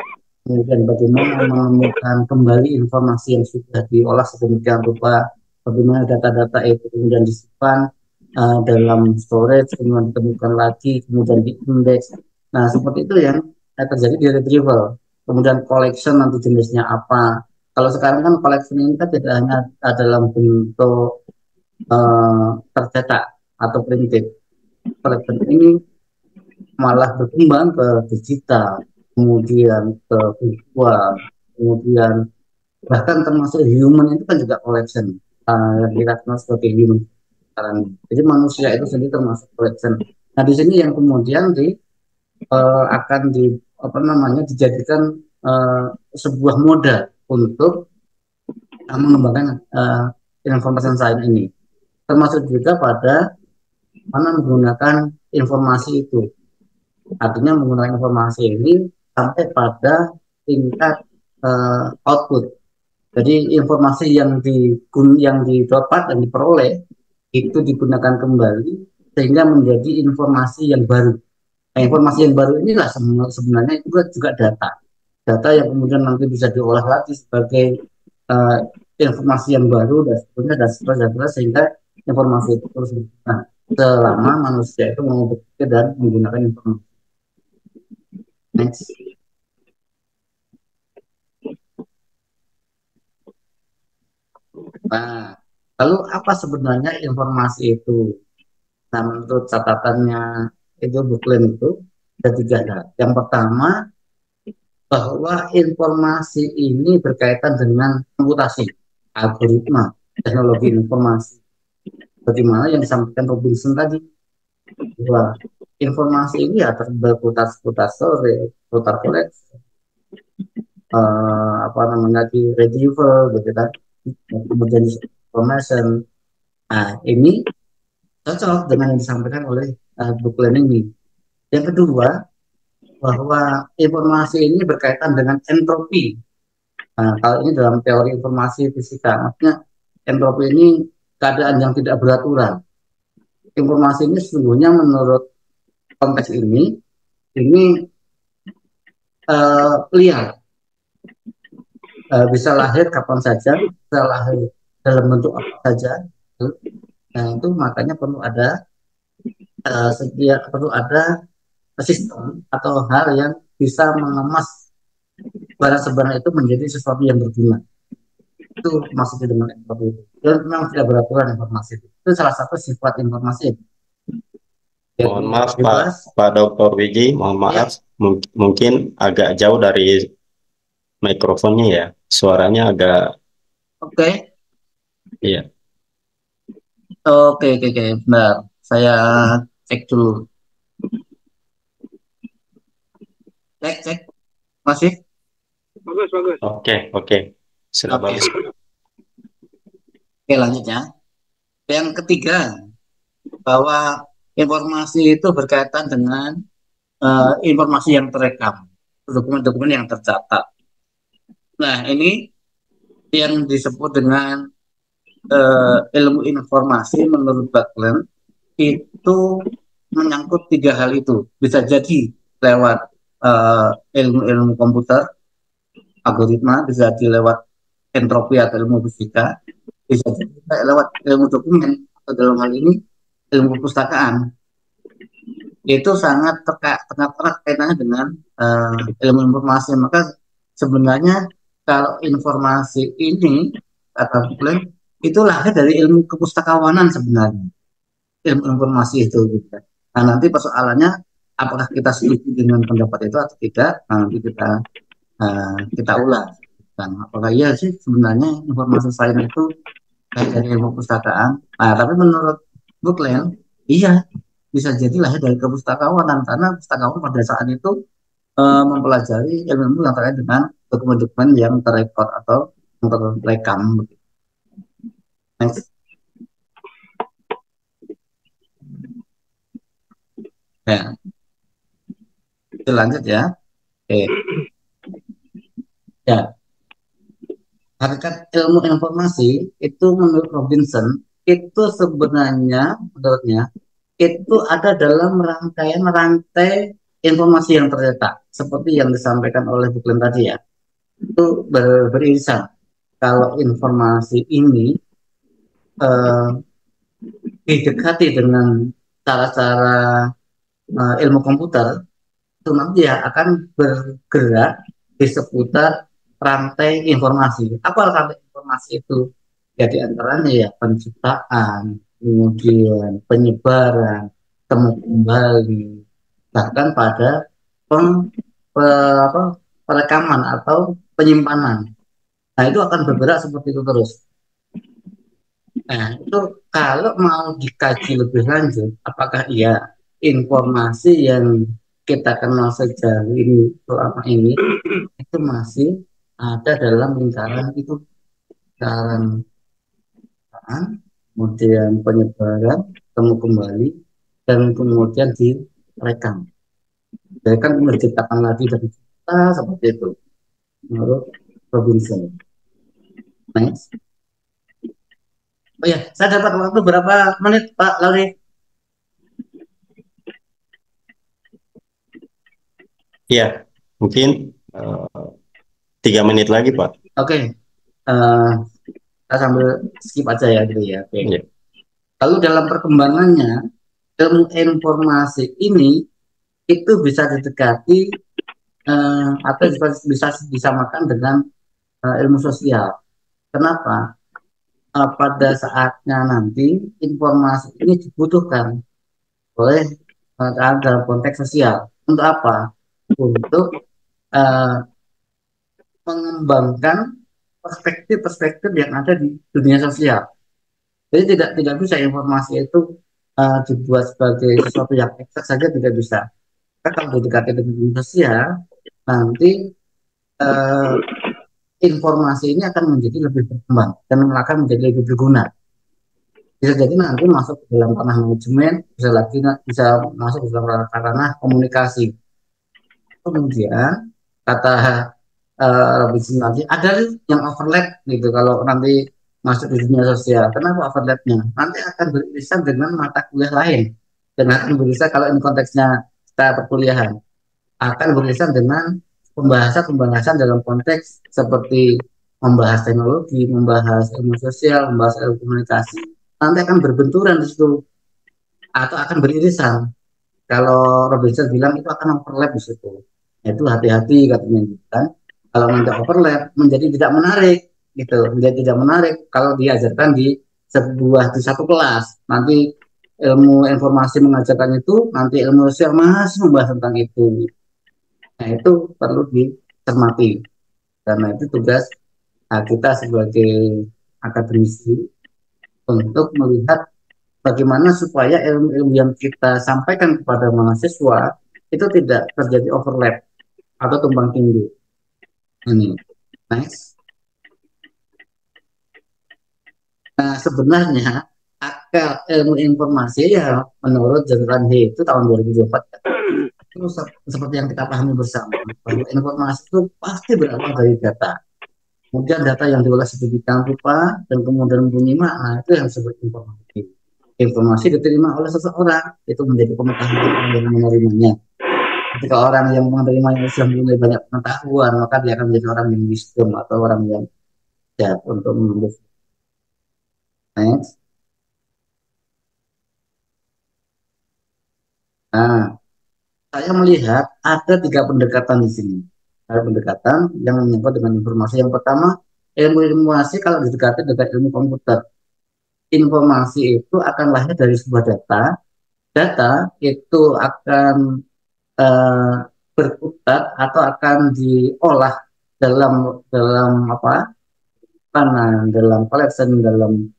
kemudian bagaimana menemukan kembali informasi yang sudah diolah sedemikian rupa, bagaimana data-data itu kemudian disimpan dalam storage, kemudian ditemukan lagi, kemudian diindeks. Nah, seperti itu yang terjadi di retrieval. Kemudian collection nanti jenisnya apa. Kalau sekarang kan collection ini kan tidak hanya dalam bentuk tercetak atau printed. Collection ini malah berkembang ke digital, kemudian ke visual, kemudian bahkan termasuk human itu kan juga collection yang kita kenal sebagai human. Jadi manusia itu sendiri termasuk collection. Nah, di sini yang kemudian akan dijadikan sebuah moda untuk mengembangkan information science ini, termasuk juga pada mana menggunakan informasi itu. Artinya menggunakan informasi ini sampai pada tingkat output. Jadi informasi yang didapat dan diperoleh itu digunakan kembali sehingga menjadi informasi yang baru. Nah, informasi yang baru inilah sebenarnya itu juga data yang kemudian nanti bisa diolah lagi sebagai informasi yang baru dan seterusnya sehingga informasi itu terus berkembang selama manusia itu mau berpikir dan menggunakan informasi. Next. Nah, lalu apa sebenarnya informasi itu? Nah, menurut catatannya itu Buckland itu ada 3 hal. Yang pertama, bahwa informasi ini berkaitan dengan komputasi, algoritma, teknologi informasi. Bagaimana yang disampaikan Robinson tadi, bahwa informasi ini ya berputar-putar sore, putar koleksi, di retrieval, gitu kan, kemudian information. Nah, ini cocok dengan yang disampaikan oleh Buckland ini. Yang kedua, bahwa informasi ini berkaitan dengan entropi. Nah, kalau ini dalam teori informasi fisika, maksudnya entropi ini keadaan yang tidak beraturan. Informasi ini sesungguhnya menurut konteks ini liar. Bisa lahir kapan saja, bisa lahir dalam bentuk apa saja. Nah, itu makanya perlu ada sistem atau hal yang bisa mengemas barang sebenarnya itu menjadi sesuatu yang berguna. Itu maksudnya dengan entropi itu. Dan memang tidak beraturan informasi itu. Itu salah satu sifat informasi. Mohon maaf Pak Dr. Wiji, mohon maaf, mungkin agak jauh dari mikrofonnya ya, suaranya agak. Oke. Iya. Oke, benar. Saya cek dulu. Cek. Masih? Bagus. Oke. Sudah bagus. Oke, lanjut ya. Yang ketiga, bahwa informasi itu berkaitan dengan informasi yang terekam, dokumen-dokumen yang tercatat. Nah, ini yang disebut dengan ilmu informasi menurut Buckland itu menyangkut 3 hal itu. Bisa jadi lewat ilmu komputer, algoritma, bisa jadi lewat entropi atau ilmu fisika, bisa jadi lewat ilmu dokumen, atau dalam hal ini ilmu perpustakaan. Itu sangat erat kaitannya dengan ilmu informasi. Maka sebenarnya kalau informasi ini kata Buckland itu lahir dari ilmu kepustakawanan sebenarnya, ilmu informasi itu gitu. Nah, nanti persoalannya apakah kita setuju dengan pendapat itu atau tidak, nanti kita ulas. Dan apakah iya sih sebenarnya informasi sains itu dari ilmu perpustakaan. Nah, tapi menurut Buckland, iya bisa jadi lahir dari kepustakawanan, karena pustakawan pada saat itu mempelajari ilmu yang terkait dengan dokumen-dokumen yang terrekod atau yang terekam. Next. Ya. Lanjut ya. Oke. Ya. Hakikat ilmu informasi itu menurut Robinson itu sebenarnya menurutnya itu ada dalam rantai informasi yang tercetak seperti yang disampaikan oleh Bu Glenn tadi ya, itu beririsan. Kalau informasi ini eh, didekati dengan cara-cara ilmu komputer, itu nanti ya akan bergerak di seputar rantai informasi. Apa rantai informasi itu? Ya di antaranya ya penciptaan, kemudian penyebaran, temu kembali, bahkan pada peng, apa, perekaman atau penyimpanan. Nah itu akan bergerak seperti itu terus. Nah itu kalau mau dikaji lebih lanjut, apakah iya informasi yang kita kenal sejauh ini selama ini itu masih ada dalam lingkaran itu, lingkaran penyimpanan, kemudian penyebaran, temu kembali, dan kemudian direkam. Jadi kan menciptakan lagi dari kita seperti itu menurut Robinson. Next. Oh ya, saya dapat waktu berapa menit Pak Lauri? Ya, mungkin 3 menit lagi, Pak. Oke, eh, kita sambil skip aja ya gitu ya. Oke. Ya. Lalu dalam perkembangannya ilmu informasi ini itu bisa didekati atau bisa disamakan dengan ilmu sosial. Kenapa? Pada saatnya nanti informasi ini dibutuhkan oleh dalam konteks sosial. Untuk apa? Untuk uh, mengembangkan perspektif-perspektif yang ada di dunia sosial. Jadi tidak bisa informasi itu dibuat sebagai sesuatu yang eksak saja, tidak bisa. Karena kalau didekati dengan dunia sosial, nanti uh, informasi ini akan menjadi lebih berkembang dan akan menjadi lebih berguna. Bisa jadi nanti masuk ke dalam ranah manajemen, bisa masuk ke dalam ranah komunikasi. Kemudian kata Robinson tadi ada yang overlap gitu kalau nanti masuk di dunia sosial. Kenapa overlapnya? Nanti akan beririsan dengan mata kuliah lain dan akan beririsan kalau ini konteksnya kita perkuliahan akan beririsan dengan pembahasan dalam konteks seperti membahas teknologi, membahas ilmu sosial, membahas ilmu komunikasi, nanti akan berbenturan di situ atau akan beririsan. Kalau Robinson bilang itu akan overlap di situ. Itu hati-hati katanya kan. Kalau nanti overlap menjadi tidak menarik gitu, menjadi tidak menarik kalau diajarkan di satu kelas. Nanti ilmu informasi mengajarkan itu, nanti ilmu sosial masih membahas tentang itu. Nah, itu perlu dicermati. Karena itu tugas kita sebagai akademisi untuk melihat bagaimana supaya ilmu-ilmu yang kita sampaikan kepada mahasiswa itu tidak terjadi overlap atau tumpang tindih. Ini, nice. Nah, sebenarnya akal ilmu informasi ya menurut Jonathan Hay itu tahun 2024 itu seperti yang kita pahami bersama bahwa informasi itu pasti berawal dari data. Kemudian data yang diolah sedemikian rupa dan kemudian mempunyai makna itu yang disebut informasi. Informasi diterima oleh seseorang itu menjadi pengetahuan yang menerimanya. Ketika orang yang menerimanya sudah mempunyai banyak pengetahuan, maka dia akan menjadi orang yang wisdom atau orang yang siap untuk mengambil. Next. Nah, saya melihat ada 3 pendekatan di sini. Ada pendekatan yang menyangkut dengan informasi. Yang pertama, ilmu informasi kalau didekati dengan ilmu komputer. Informasi itu akan lahir dari sebuah data. Data itu akan berputar atau akan diolah dalam apa? Dalam collection, dalam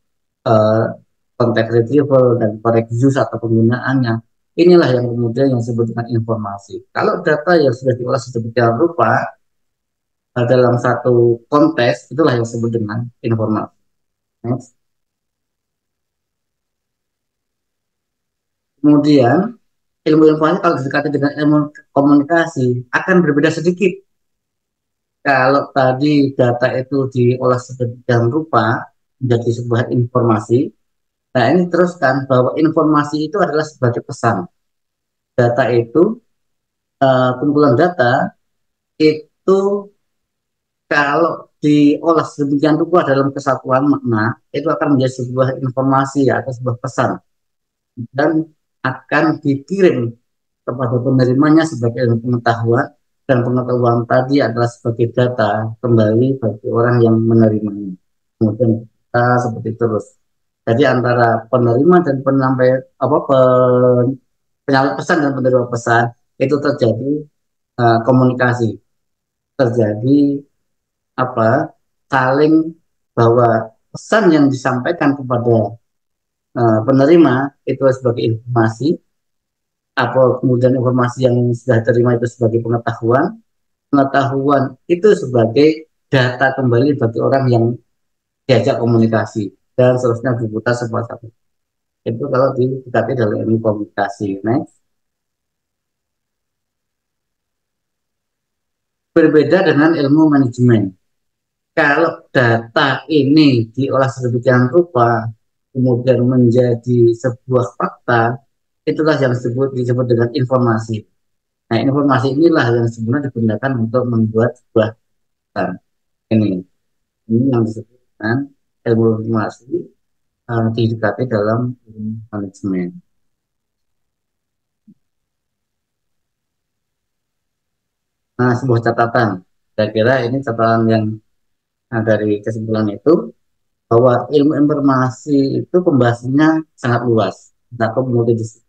konteks retrieval dan correct use atau penggunaannya. Inilah yang kemudian yang disebut dengan informasi. Kalau data yang sudah diolah sedemikian rupa dalam satu konteks, itulah yang disebut dengan informasi. Next. Kemudian ilmu informasi kalau didekati dengan ilmu komunikasi akan berbeda sedikit. Kalau tadi data itu diolah sedemikian rupa menjadi sebuah informasi, nah ini teruskan bahwa informasi itu adalah sebagai pesan. Data itu kumpulan data itu kalau diolah sedemikian rupa dalam kesatuan makna, itu akan menjadi sebuah informasi atau sebuah pesan dan akan dikirim kepada penerimanya sebagai ilmu pengetahuan, dan pengetahuan tadi adalah sebagai data kembali bagi orang yang menerimanya. Kemudian kita seperti terus. Jadi antara penerima dan penyampaian penyalur pesan dan penerima pesan itu terjadi komunikasi, terjadi apa saling, bahwa pesan yang disampaikan kepada penerima itu sebagai informasi, atau kemudian informasi yang sudah diterima itu sebagai pengetahuan, pengetahuan itu sebagai data kembali bagi orang yang diajak komunikasi, dan seterusnya diputar sebuah satu. Itu kalau didekati dalam ilmu komunikasi. Next. Berbeda dengan ilmu manajemen. Kalau data ini diolah sedemikian rupa, kemudian menjadi sebuah fakta, itulah yang disebut dengan informasi. Nah, informasi inilah yang sebenarnya digunakan untuk membuat sebuah ini. Ini yang disebut dengan ilmu informasi, didekati dalam ilmu manajemen. Nah, sebuah catatan. Saya kira ini catatan yang dari kesimpulan itu, bahwa ilmu informasi itu pembahasannya sangat luas. Nah, multidisiplin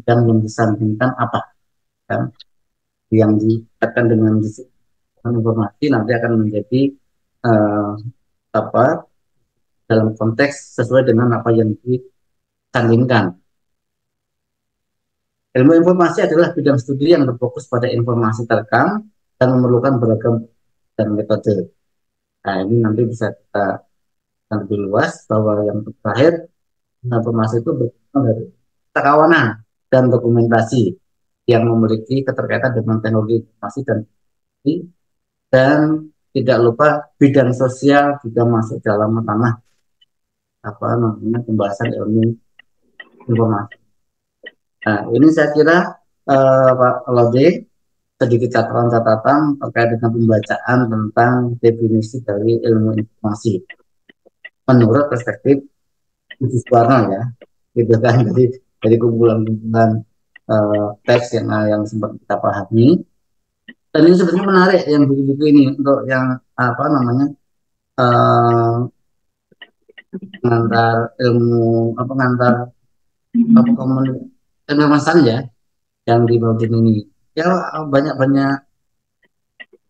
yang disandingkan apa kan? Yang dikaitkan dengan informasi nanti akan menjadi uh, apa dalam konteks sesuai dengan apa yang disandingkan. Ilmu informasi adalah bidang studi yang berfokus pada informasi terekam dan memerlukan beragam dan metode. Nah, ini nanti bisa kita lebih luas, bahwa yang terakhir, informasi itu berkaitan dari kawanan dan dokumentasi yang memiliki keterkaitan dengan teknologi informasi dan tidak lupa bidang sosial juga masuk dalam tanah pembahasan ilmu informasi. Nah, ini saya kira Pak Laude sedikit catatan-catatan terkait dengan pembacaan tentang definisi dari ilmu informasi menurut perspektif Budi Suwarno, ya, gitu kan, dari kumpulan-kumpulan teks yang sempat kita pahami. Dan ini sebenarnya menarik yang buku-buku ini untuk yang mengantar ilmu mengantar informasi ya, yang di bawah ini ya banyak-banyak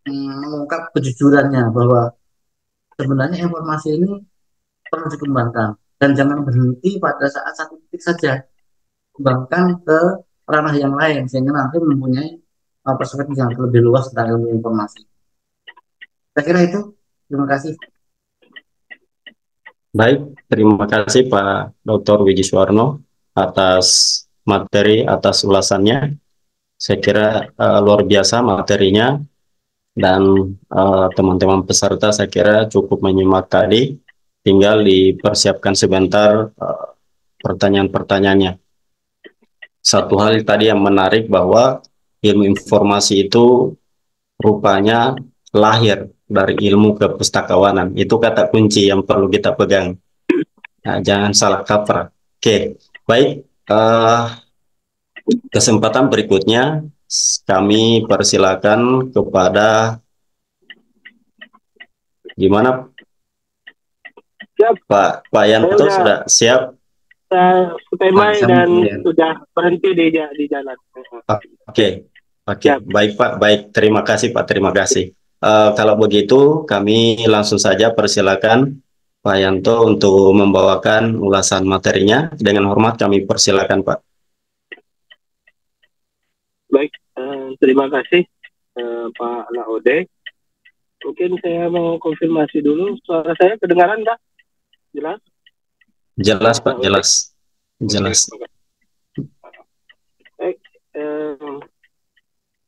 mengungkap kejujurannya, bahwa sebenarnya informasi ini perlu dikembangkan dan jangan berhenti pada saat satu titik saja, kembangkan ke ranah yang lain sehingga nanti mempunyai perspektif yang lebih luas tentang ilmu informasi. Saya kira itu. Terima kasih. Baik, terima kasih Pak Dr. Wiji Suwarno atas materi, atas ulasannya. Saya kira luar biasa materinya, dan teman-teman peserta saya kira cukup menyimak tadi. Tinggal dipersiapkan sebentar pertanyaan-pertanyaannya. Satu hal tadi yang menarik, bahwa ilmu informasi itu rupanya lahir dari ilmu kepustakawanan. Itu kata kunci yang perlu kita pegang. Nah, jangan salah kaprah. Oke, baik. Kesempatan berikutnya kami persilakan kepada gimana Siap. Pak Yanto, sudah siap? Standby dan sudah berhenti di jalan. Oke. Baik Pak, baik. Terima kasih Pak, terima kasih. Kalau begitu kami langsung saja persilakan Pak Yanto untuk membawakan ulasan materinya. Dengan hormat kami persilakan Pak. Baik, terima kasih Pak Laude. Mungkin saya mau konfirmasi dulu, suara saya kedengaran nggak? Jelas? Jelas Pak, jelas. Jelas. Baik,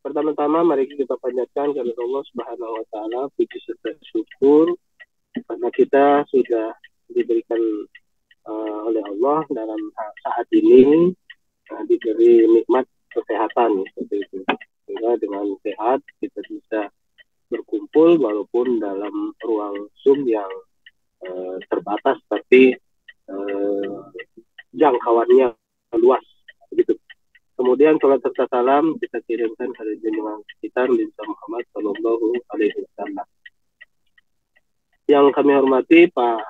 pertama-tama mari kita panjatkan kepada Allah Subhanahu Wa Taala puji serta syukur karena kita sudah diberikan oleh Allah dalam saat ini diberi nikmat kesehatan seperti itu. Sehingga dengan sehat kita bisa berkumpul walaupun dalam ruang Zoom yang terbatas, tapi jangkauannya luas begitu. Kemudian sholat serta salam kita kirimkan kepada junjungan kita Nabi Muhammad Shallallahu Alaihi Wasallam. Yang kami hormati Pak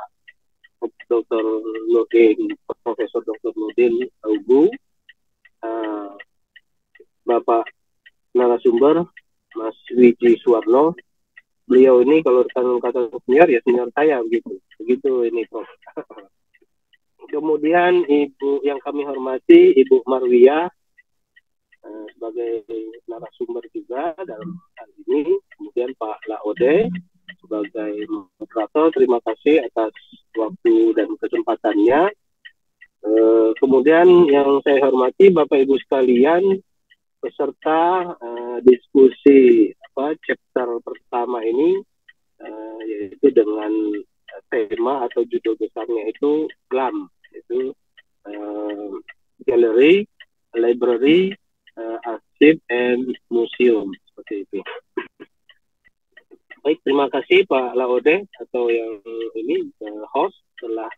Dr. Nurdin, Profesor Dr. Nurdin Augu, Bapak narasumber Mas Wiji Suwarno. Beliau ini kalau kata senior ya senior saya begitu ini Prof. Kemudian Ibu yang kami hormati Ibu Marwiyah sebagai narasumber juga dalam hal ini. Kemudian Pak Laode sebagai moderator, terima kasih atas waktu dan kesempatannya. Kemudian yang saya hormati Bapak Ibu sekalian peserta diskusi chapter pertama ini, yaitu dengan tema atau judul besarnya itu GLAM, itu Gallery, Library, Archive and Museum, seperti itu. Baik, terima kasih Pak Laode atau yang ini host telah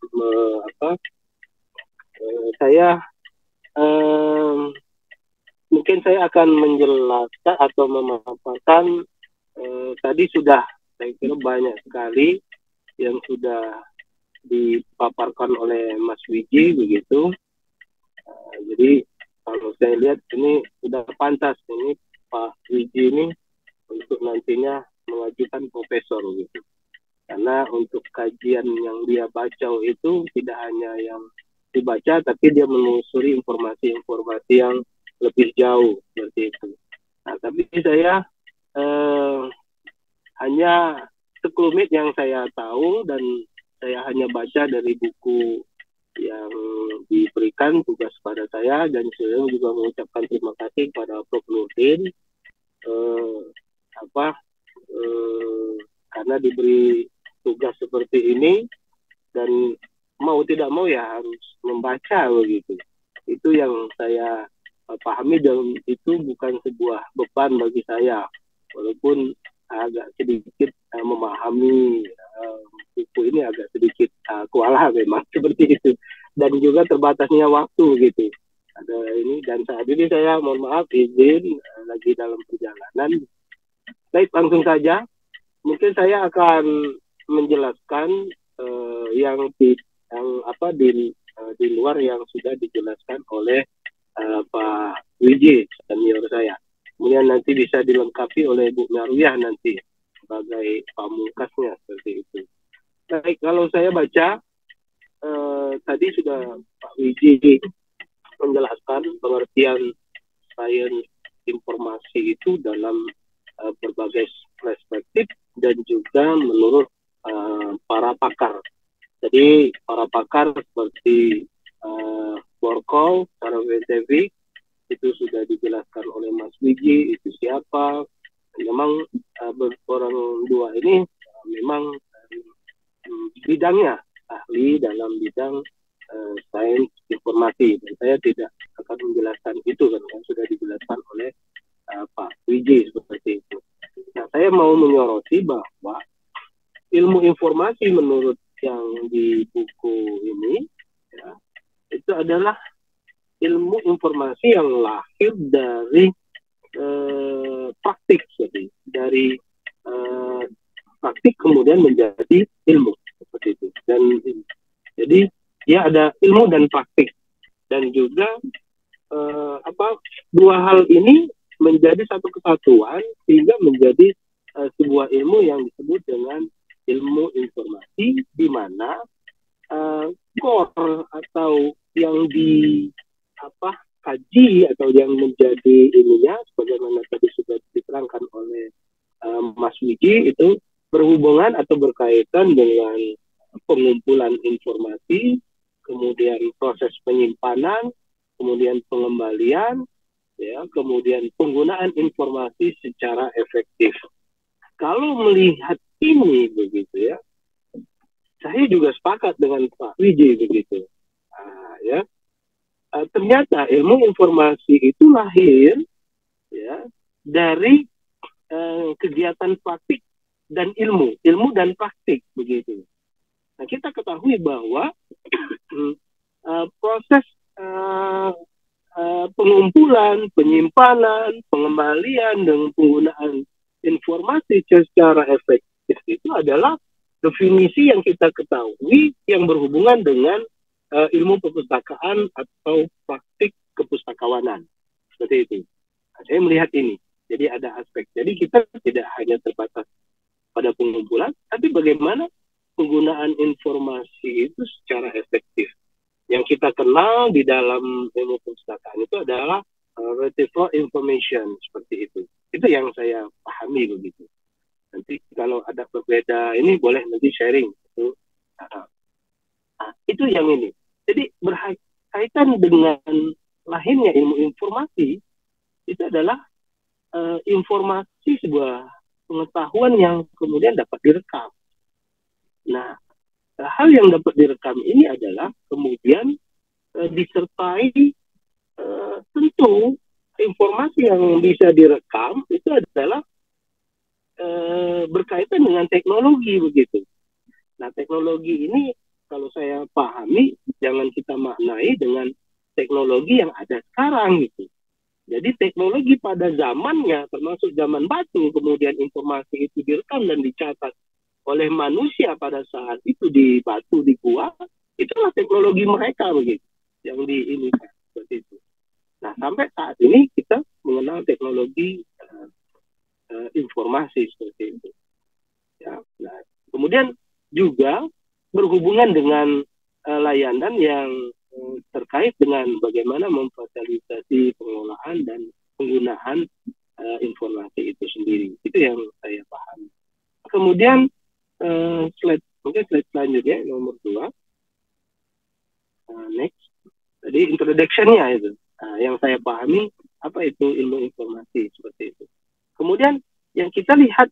saya mungkin saya akan menjelaskan atau memaparkan tadi sudah saya kira banyak sekali yang sudah dipaparkan oleh Mas Wiji begitu. Jadi kalau saya lihat ini sudah pantas ini Pak Wiji ini untuk nantinya mengajukan profesor gitu. Karena untuk kajian yang dia baca itu tidak hanya yang dibaca, tapi dia menelusuri informasi-informasi yang lebih jauh seperti itu. Nah, tapi saya hanya sekelumit yang saya tahu dan saya hanya baca dari buku yang diberikan tugas pada saya, dan saya juga mengucapkan terima kasih kepada Prof. Nurdin karena diberi tugas seperti ini dan mau tidak mau ya harus membaca begitu. Itu yang saya pahami, dan itu bukan sebuah beban bagi saya, walaupun agak sedikit memahami buku ini agak sedikit kualah memang seperti itu, dan juga terbatasnya waktu gitu. Ada ini, dan saat ini saya mohon maaf izin lagi dalam perjalanan. Baik, langsung saja. Mungkin saya akan menjelaskan yang di luar yang sudah dijelaskan oleh Pak Wiji senior saya. Kemudian nanti bisa dilengkapi oleh Bu Marwiyah nanti sebagai pamungkasnya seperti itu. Baik, kalau saya baca tadi sudah Pak Wiji menjelaskan pengertian sains informasi itu dalam berbagai perspektif dan juga menurut para pakar. Jadi para pakar seperti Borkov, Sarovedevic itu sudah dijelaskan oleh Mas Wiji itu siapa. Memang orang dua ini memang bidangnya ahli dalam bidang sains informasi, dan saya tidak akan menjelaskan itu kan sudah dijelaskan oleh Pak Wiji seperti itu. Nah, saya mau menyoroti bahwa ilmu informasi menurut yang di buku ini ya, itu adalah ilmu informasi yang lahir dari praktik, jadi dari praktik kemudian menjadi ilmu seperti itu. Dan jadi ya ada ilmu dan praktik, dan juga dua hal ini menjadi satu kesatuan sehingga menjadi sebuah ilmu yang disebut dengan ilmu informasi, di mana core atau yang kaji atau yang menjadi ininya sebagaimana tadi sudah diterangkan oleh Mas Wiji itu berhubungan atau berkaitan dengan pengumpulan informasi, kemudian proses penyimpanan, kemudian pengembalian, ya, kemudian penggunaan informasi secara efektif. Kalau melihat ini begitu ya, saya juga sepakat dengan Pak Wiji begitu. ternyata ilmu informasi itu lahir ya dari kegiatan praktik dan ilmu dan praktik begitu. Nah, kita ketahui bahwa proses pengumpulan, penyimpanan, pengembalian, dan penggunaan informasi secara efektif itu adalah definisi yang kita ketahui yang berhubungan dengan ilmu perpustakaan atau praktik kepustakawanan. Seperti itu. Nah, saya melihat ini. Jadi ada aspek. Jadi kita tidak hanya terbatas pada pengumpulan, tapi bagaimana penggunaan informasi itu secara efektif. Yang kita kenal di dalam ilmu perpustakaan itu adalah retrieval information, seperti itu. Itu yang saya pahami begitu. Nanti kalau ada berbeda ini boleh nanti sharing. Itu yang ini. Jadi berkaitan dengan lahirnya ilmu informasi itu adalah informasi sebuah pengetahuan yang kemudian dapat direkam. Nah, hal yang dapat direkam ini adalah kemudian disertai tentu informasi yang bisa direkam itu adalah berkaitan dengan teknologi begitu. Nah, teknologi ini kalau saya pahami jangan kita maknai dengan teknologi yang ada sekarang gitu. Jadi teknologi pada zamannya termasuk zaman batu kemudian informasi itu direkam dan dicatat oleh manusia pada saat itu di batu di gua, itulah teknologi mereka begitu yang diinikan seperti itu. Nah, sampai saat ini kita mengenal teknologi informasi seperti itu. Ya, nah, kemudian juga berhubungan dengan layanan yang terkait dengan bagaimana memfasilitasi pengolahan dan penggunaan informasi itu sendiri. Itu yang saya pahami. Kemudian slide selanjutnya nomor 2. Next. Jadi introduction-nya itu. Yang saya pahami apa itu ilmu informasi seperti itu. Kemudian yang kita lihat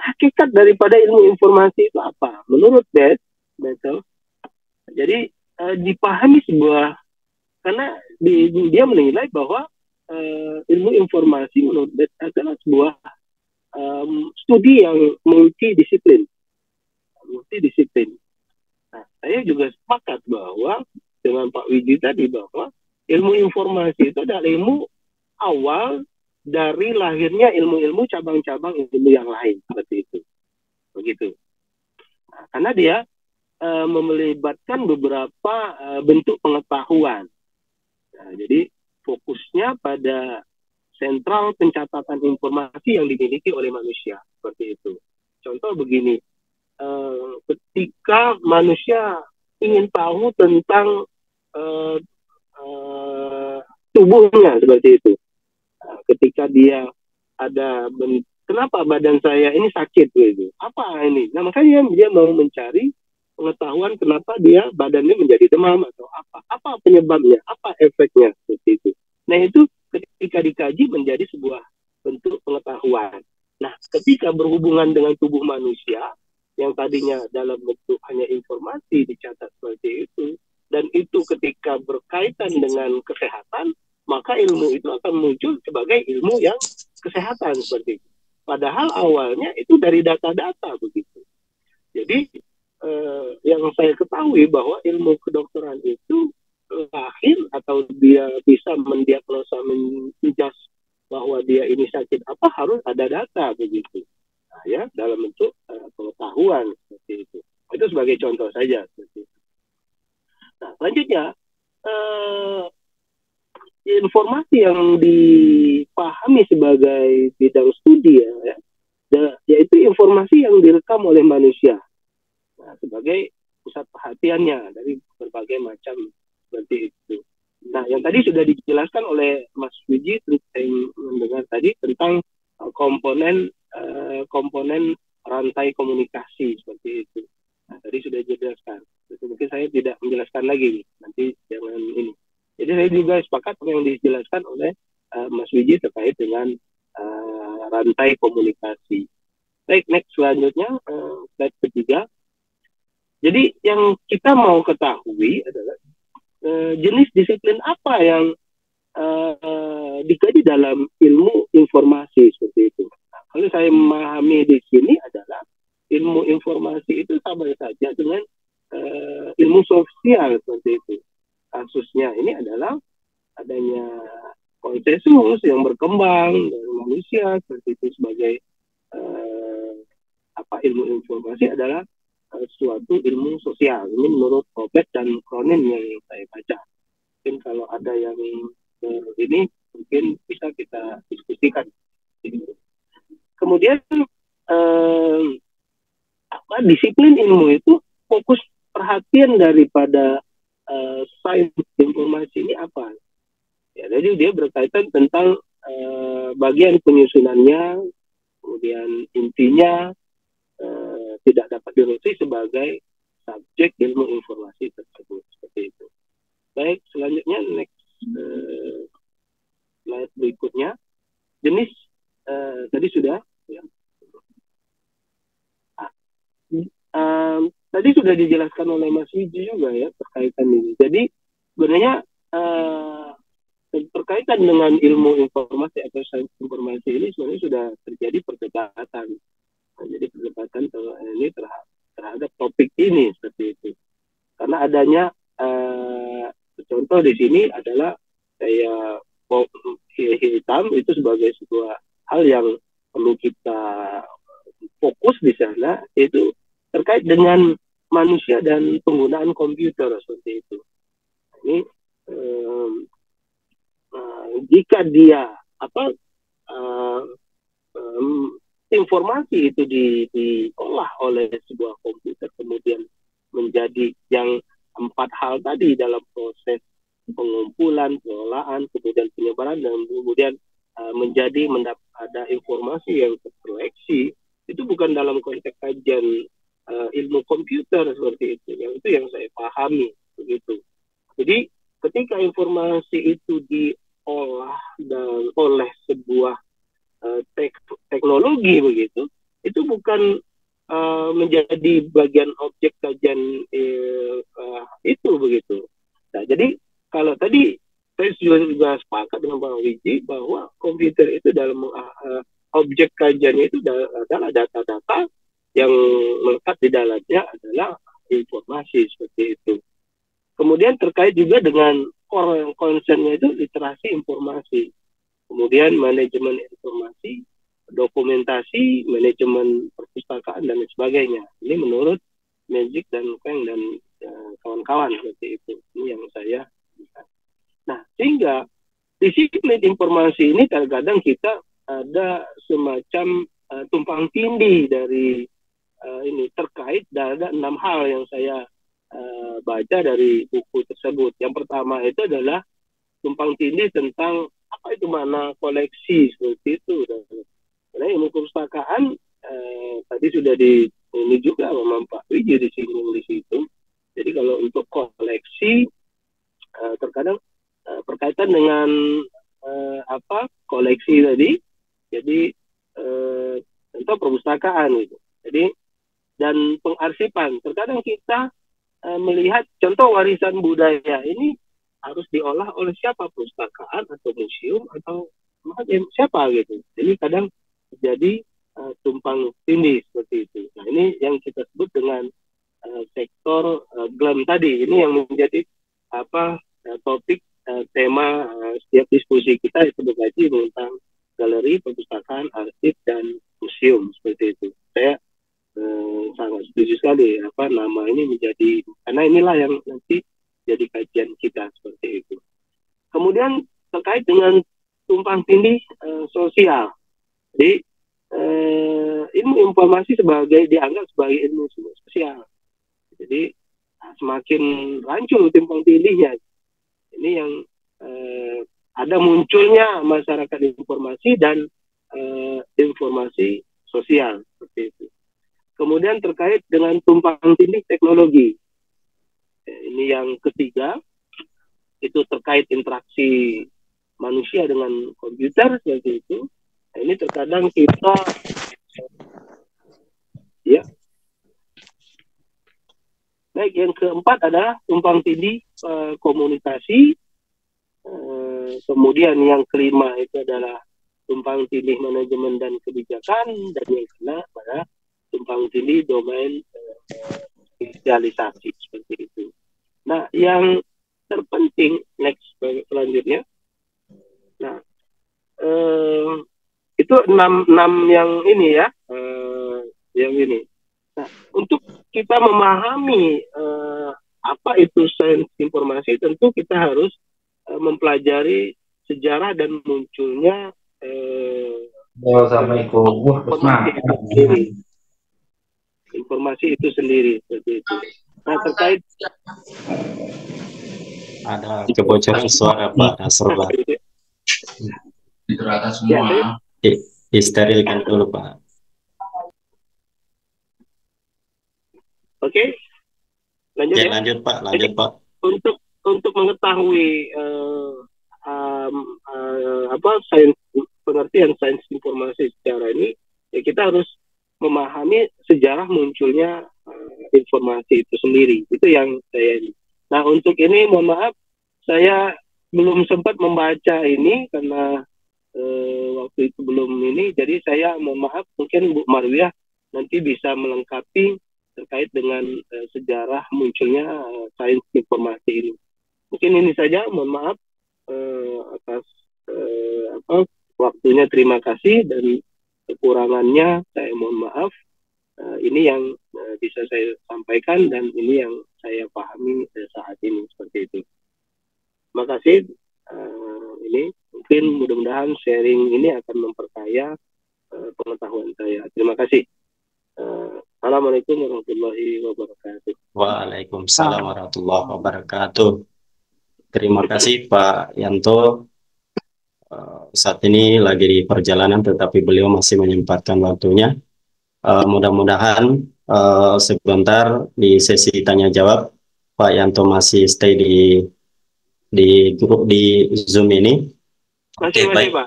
hakikat daripada ilmu informasi itu apa? Menurut Bethel, jadi dipahami sebuah karena dia menilai bahwa ilmu informasi menurut Bethel adalah sebuah studi yang multidisiplin. Nah, saya juga sepakat bahwa dengan Pak Wiji tadi bahwa ilmu informasi itu adalah ilmu awal dari lahirnya ilmu-ilmu cabang-cabang ilmu yang lain seperti itu, begitu. Nah, karena dia melibatkan beberapa bentuk pengetahuan. Nah, jadi fokusnya pada sentral pencatatan informasi yang dimiliki oleh manusia seperti itu. Contoh begini, ketika manusia ingin tahu tentang tubuhnya seperti itu. Ketika dia ada kenapa badan saya ini sakit gitu. Apa ini? Nah, makanya dia mau mencari pengetahuan kenapa dia badannya menjadi demam atau apa penyebabnya, apa efeknya seperti itu. Nah, itu ketika dikaji menjadi sebuah bentuk pengetahuan. Nah, ketika berhubungan dengan tubuh manusia yang tadinya dalam bentuk hanya informasi dicatat seperti itu, dan itu ketika berkaitan dengan kesehatan, maka ilmu itu akan muncul sebagai ilmu yang kesehatan seperti itu. Padahal awalnya itu dari data-data begitu. Jadi yang saya ketahui bahwa ilmu kedokteran itu lahir atau dia bisa mendiagnosa menjas bahwa dia ini sakit apa harus ada data begitu. Nah, ya dalam bentuk pengetahuan seperti itu. Itu sebagai contoh saja seperti itu. Nah, selanjutnya informasi yang dipahami sebagai bidang studi yaitu informasi yang direkam oleh manusia sebagai pusat perhatiannya dari berbagai macam seperti itu. Nah, yang tadi sudah dijelaskan oleh Mas Wiji mendengar tadi tentang komponen rantai komunikasi seperti itu. Nah, tadi sudah dijelaskan. Mungkin saya tidak menjelaskan lagi, nanti jangan ini. Jadi saya juga sepakat yang dijelaskan oleh Mas Wiji terkait dengan rantai komunikasi. Baik, next selanjutnya slide ketiga. Jadi yang kita mau ketahui adalah jenis disiplin apa yang dikaji dalam ilmu informasi seperti itu. Nah, kalau saya memahami di sini adalah ilmu informasi itu sama saja dengan ilmu sosial seperti itu. Kasusnya ini adalah adanya konsensus yang berkembang dari manusia seperti itu sebagai ilmu informasi adalah suatu ilmu sosial. Ini menurut Robert dan Cronin yang saya baca. Mungkin kalau ada yang ini mungkin bisa kita diskusikan. Kemudian disiplin ilmu itu fokus perhatian daripada sains informasi ini apa? Ya, jadi dia berkaitan tentang bagian penyusunannya, kemudian intinya tidak dapat diruti sebagai subjek ilmu informasi tersebut seperti itu. Baik, selanjutnya next slide berikutnya. Jenis tadi sudah ya. Tadi sudah dijelaskan oleh Mas Wiji juga ya terkaitan ini. Jadi sebenarnya berkaitan dengan ilmu informasi atau sains informasi ini sebenarnya sudah terjadi perdebatan. Jadi perdebatan ini terhadap topik ini seperti itu. Karena adanya contoh di sini adalah saya hitam itu sebagai sebuah hal yang perlu kita fokus di sana, itu terkait dengan manusia dan penggunaan komputer seperti itu. Ini jika dia informasi itu diolah oleh sebuah komputer kemudian menjadi yang 4 hal tadi dalam proses pengumpulan, pengolahan, kemudian penyebaran dan kemudian menjadi ada informasi yang terkoleksi, itu bukan dalam konteks kajian ilmu komputer seperti itu. Yang itu yang saya pahami begitu. Jadi ketika informasi itu diolah dan oleh sebuah teknologi begitu, itu bukan menjadi bagian objek kajian itu begitu. Nah, jadi kalau tadi saya juga sepakat dengan Bang Wiji bahwa komputer itu dalam objek kajiannya itu adalah data-data yang melekat di dalamnya adalah informasi seperti itu. Kemudian terkait juga dengan core concern-nya itu literasi informasi. Kemudian manajemen informasi, dokumentasi, manajemen perpustakaan dan sebagainya. Ini menurut Magic dan Feng dan kawan-kawan seperti itu. Ini yang saya lihat. Nah, sehingga disiplin informasi ini kadang-kadang kita ada semacam tumpang tindih dari ini terkait ada 6 hal yang saya baca dari buku tersebut. Yang pertama itu adalah tumpang tindih tentang apa itu makna koleksi seperti itu. Karena ilmu perpustakaan tadi sudah ini juga sama Pak Wiji disinggung di situ. Jadi kalau untuk koleksi terkadang berkaitan dengan koleksi tadi. Jadi contoh perpustakaan gitu. Jadi dan pengarsipan. Terkadang kita melihat contoh warisan budaya ini harus diolah oleh siapa, perpustakaan atau museum atau siapa gitu. Jadi kadang terjadi tumpang tindih seperti itu. Nah, ini yang kita sebut dengan sektor GLAM tadi. Ini yang menjadi topik tema setiap diskusi kita itu berkaji tentang galeri, perpustakaan, arsip dan museum seperti itu. Saya sangat setuju sekali nama ini menjadi, karena inilah yang nanti jadi kajian kita seperti itu. Kemudian terkait dengan tumpang tindih sosial. Jadi ilmu informasi dianggap sebagai ilmu sosial. Jadi semakin rancu tumpang tindihnya. Ini yang ada munculnya masyarakat informasi dan informasi sosial seperti itu. Kemudian terkait dengan tumpang tindih teknologi. Ini yang ketiga, itu terkait interaksi manusia dengan komputer seperti itu. Nah, ini terkadang kita ya. Baik, yang keempat adalah tumpang tindih komunikasi. Kemudian yang kelima itu adalah tumpang tindih manajemen dan kebijakan, dan yang keenam pada tumpang tindih domain spesialisasi, seperti itu. Nah, yang terpenting next selanjutnya, nah itu enam yang ini ya, yang ini. Nah, untuk kita memahami apa itu sains informasi, tentu kita harus mempelajari sejarah dan munculnya informasi itu sendiri, seperti itu. Nah, terkait ada kebocoran suara Pak Nasrullah. Di atas semua. Disterilkan dulu Pak. Oke, lanjut ya. Lanjut Pak, lanjut Pak. Untuk mengetahui sains, pengertian sains informasi secara ini, ya kita harus memahami sejarah munculnya informasi itu sendiri. Itu yang saya ini. Nah, untuk ini mohon maaf, saya belum sempat membaca ini karena waktu itu belum ini. Jadi saya mohon maaf, mungkin Bu Marwiah nanti bisa melengkapi terkait dengan sejarah munculnya sains informasi ini. Mungkin ini saja, mohon maaf atas waktunya. Terima kasih, dan kekurangannya saya mohon maaf. Ini yang bisa saya sampaikan dan ini yang saya pahami saat ini, seperti itu. Terima kasih. Ini mungkin mudah-mudahan sharing ini akan memperkaya pengetahuan saya. Terima kasih. Assalamualaikum warahmatullahi wabarakatuh. Waalaikumsalam warahmatullahi wabarakatuh. Terima kasih Pak Yanto. Saat ini lagi di perjalanan, tetapi beliau masih menyempatkan waktunya. Mudah-mudahan sebentar di sesi tanya jawab Pak Yanto masih stay di grup di Zoom ini. Masih baik Pak.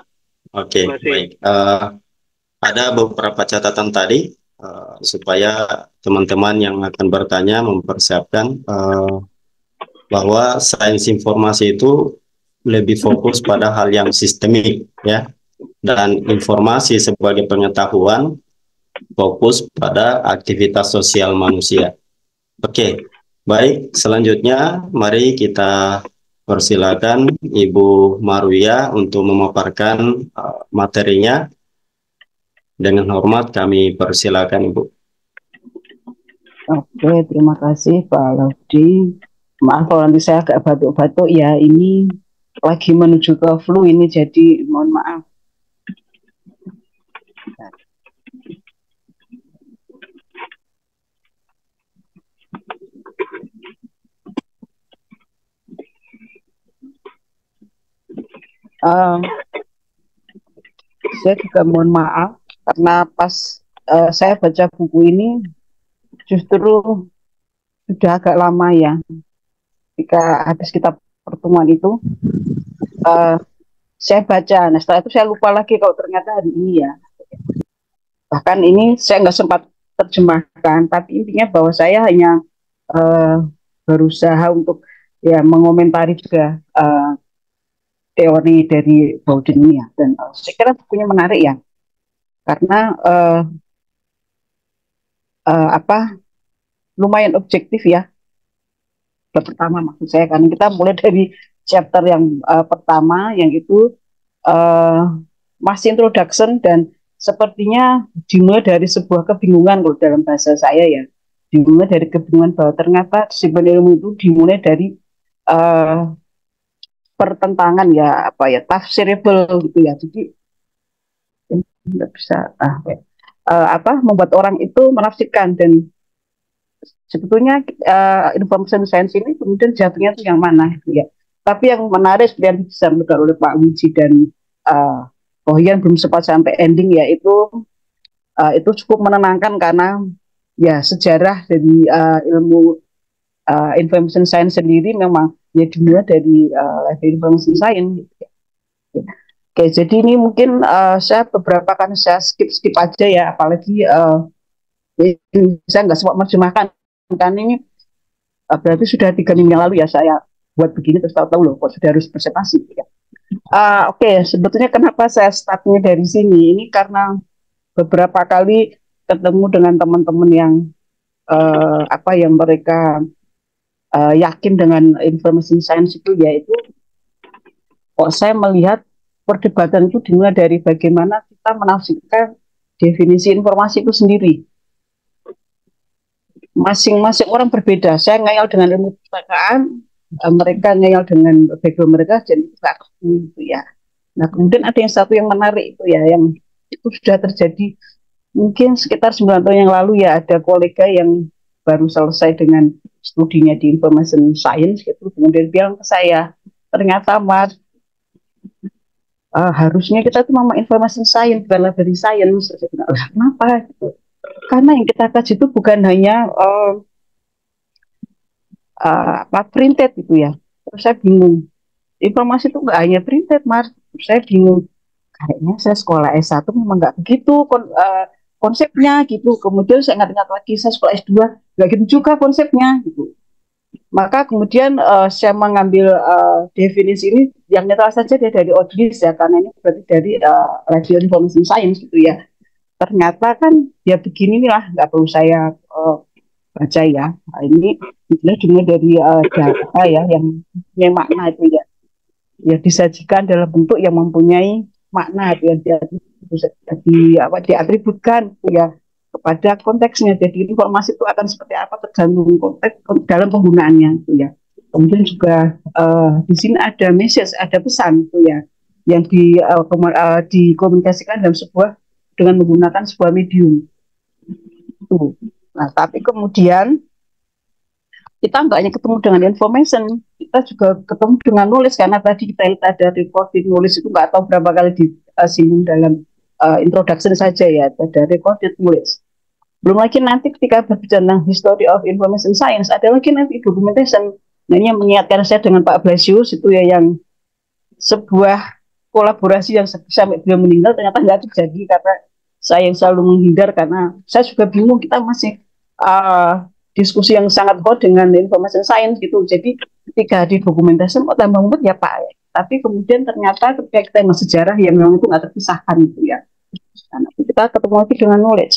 Oke, baik. Ada beberapa catatan tadi supaya teman-teman yang akan bertanya mempersiapkan bahwa sains informasi itu lebih fokus pada hal yang sistemik ya, dan informasi sebagai pengetahuan fokus pada aktivitas sosial manusia. Oke, baik. Selanjutnya mari kita persilakan Ibu Marwiah untuk memaparkan materinya. Dengan hormat kami persilakan Ibu. Oke, terima kasih Pak Laudi. Maaf kalau nanti saya agak batuk-batuk ya, ini lagi menuju ke flu ini, jadi mohon maaf. Saya juga mohon maaf karena pas saya baca buku ini justru sudah agak lama ya. Ketika habis kita pertemuan itu saya baca, nah setelah itu saya lupa lagi kalau ternyata hari ini ya. Bahkan ini saya nggak sempat terjemahkan, tapi intinya bahwa saya hanya berusaha untuk ya mengomentari juga teori dari Bowden ini ya, dan saya kira bukunya menarik ya, karena lumayan objektif ya. Pertama maksud saya, kan kita mulai dari chapter yang pertama yang itu masih introduction, dan sepertinya dimulai dari sebuah kebingungan kalau dalam bahasa saya ya, dimulai dari kebingungan bahwa ternyata disiplin ilmu itu dimulai dari pertentangan ya, tafsirable gitu ya. Jadi nggak bisa membuat orang itu menafsirkan, dan sebetulnya information science ini kemudian jatuhnya itu yang mana gitu ya. Tapi yang menarik seperti yang disampaikan oleh Pak Wiji dan Bohyan belum sempat sampai ending ya, itu cukup menenangkan karena ya sejarah dari ilmu information science sendiri memang ya dimulai dari information science gitu ya. Oke, jadi ini mungkin saya beberapa kan saya skip aja ya, apalagi saya nggak sempat menerjemahkan kan ini berarti sudah 3 minggu yang lalu ya saya buat begini terus tahu-tahu loh kok sudah harus presentasi ya. Oke, sebetulnya kenapa saya startnya dari sini ini karena beberapa kali ketemu dengan teman-teman yang yang mereka yakin dengan information science itu, yaitu kok saya melihat perdebatan itu dimulai dari bagaimana kita menafsirkan definisi informasi itu sendiri. Masing-masing orang berbeda. Saya ngayal dengan ilmu perpustakaan, mereka ngayal dengan background mereka, jadi itu ya. Nah, kemudian ada yang satu yang menarik itu ya, yang itu sudah terjadi mungkin sekitar 9 tahun yang lalu ya, ada kolega yang baru selesai dengan studinya di information science gitu, kemudian bilang ke saya, ternyata Mas, harusnya kita tuh mama information science bukan library science. Kenapa? Gitu. Karena yang kita kaji itu bukan hanya printed gitu ya. Terus saya bingung. Informasi itu nggak hanya printed, Mas. Terus saya bingung. Kayaknya saya sekolah S1 memang nggak begitu konsepnya gitu. Kemudian saya ingat-ingat lagi saya sekolah S2 nggak gitu juga konsepnya gitu. Maka kemudian saya mengambil definisi ini yang netral saja dari ODIS ya, karena ini berarti dari Radio Information Science gitu ya. Ternyata kan ya begini lah, nggak perlu saya baca ya. Nah, ini dimulai dari data ya yang punya makna itu ya. Ya disajikan dalam bentuk yang mempunyai makna yang diatributkan ya kepada konteksnya. Jadi informasi itu akan seperti apa tergantung konteks dalam penggunaannya itu ya. Kemudian juga di sini ada message, ada pesan itu ya yang dikomunikasikan dalam dengan menggunakan sebuah medium. Tuh. Nah, tapi kemudian kita nggak hanya ketemu dengan information, kita juga ketemu dengan nulis, karena tadi kita lihat ada recorded nulis itu nggak tahu berapa kali disinggung dalam introduction saja ya, ada recorded nulis. Belum lagi nanti ketika berbicara tentang history of information science, ada lagi nanti documentation. Nah, ini yang mengingatkan saya dengan Pak Blasius itu ya, yang sebuah kolaborasi yang sampai beliau meninggal ternyata nggak terjadi karena saya yang selalu menghindar, karena saya juga bingung, kita masih diskusi yang sangat hot dengan information science gitu. Jadi ketika di dokumentasi mau tambah mumpet ya Pak. Tapi kemudian ternyata ketika kita yang sejarah yang memang itu nggak terpisahkan gitu ya. Karena kita ketemu lagi dengan knowledge.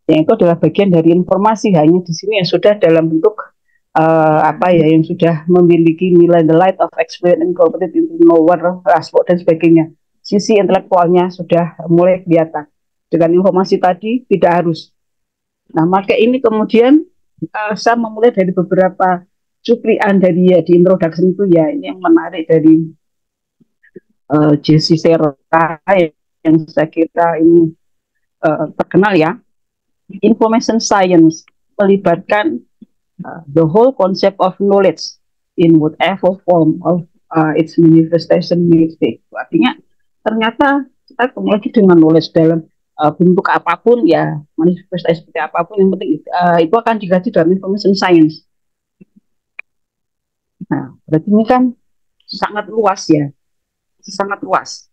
Yang itu adalah bagian dari informasi, hanya di sini yang sudah dalam bentuk yang sudah memiliki nilai the light of experience incorporated into knower, transport dan sebagainya. Sisi intelektualnya sudah mulai kelihatan. Dengan informasi tadi tidak harus. Nah, maka ini kemudian saya memulai dari beberapa cuplikan dari ya di introduction itu ya, ini yang menarik dari Jesse Serra yang saya kira ini terkenal ya. Information science melibatkan the whole concept of knowledge in whatever form of its manifestation may take. Artinya ternyata kita kembali dengan knowledge dalam bentuk apapun ya, manifestasi seperti apapun, yang penting itu akan digaji dalam information science. Nah, berarti ini kan sangat luas ya, sangat luas.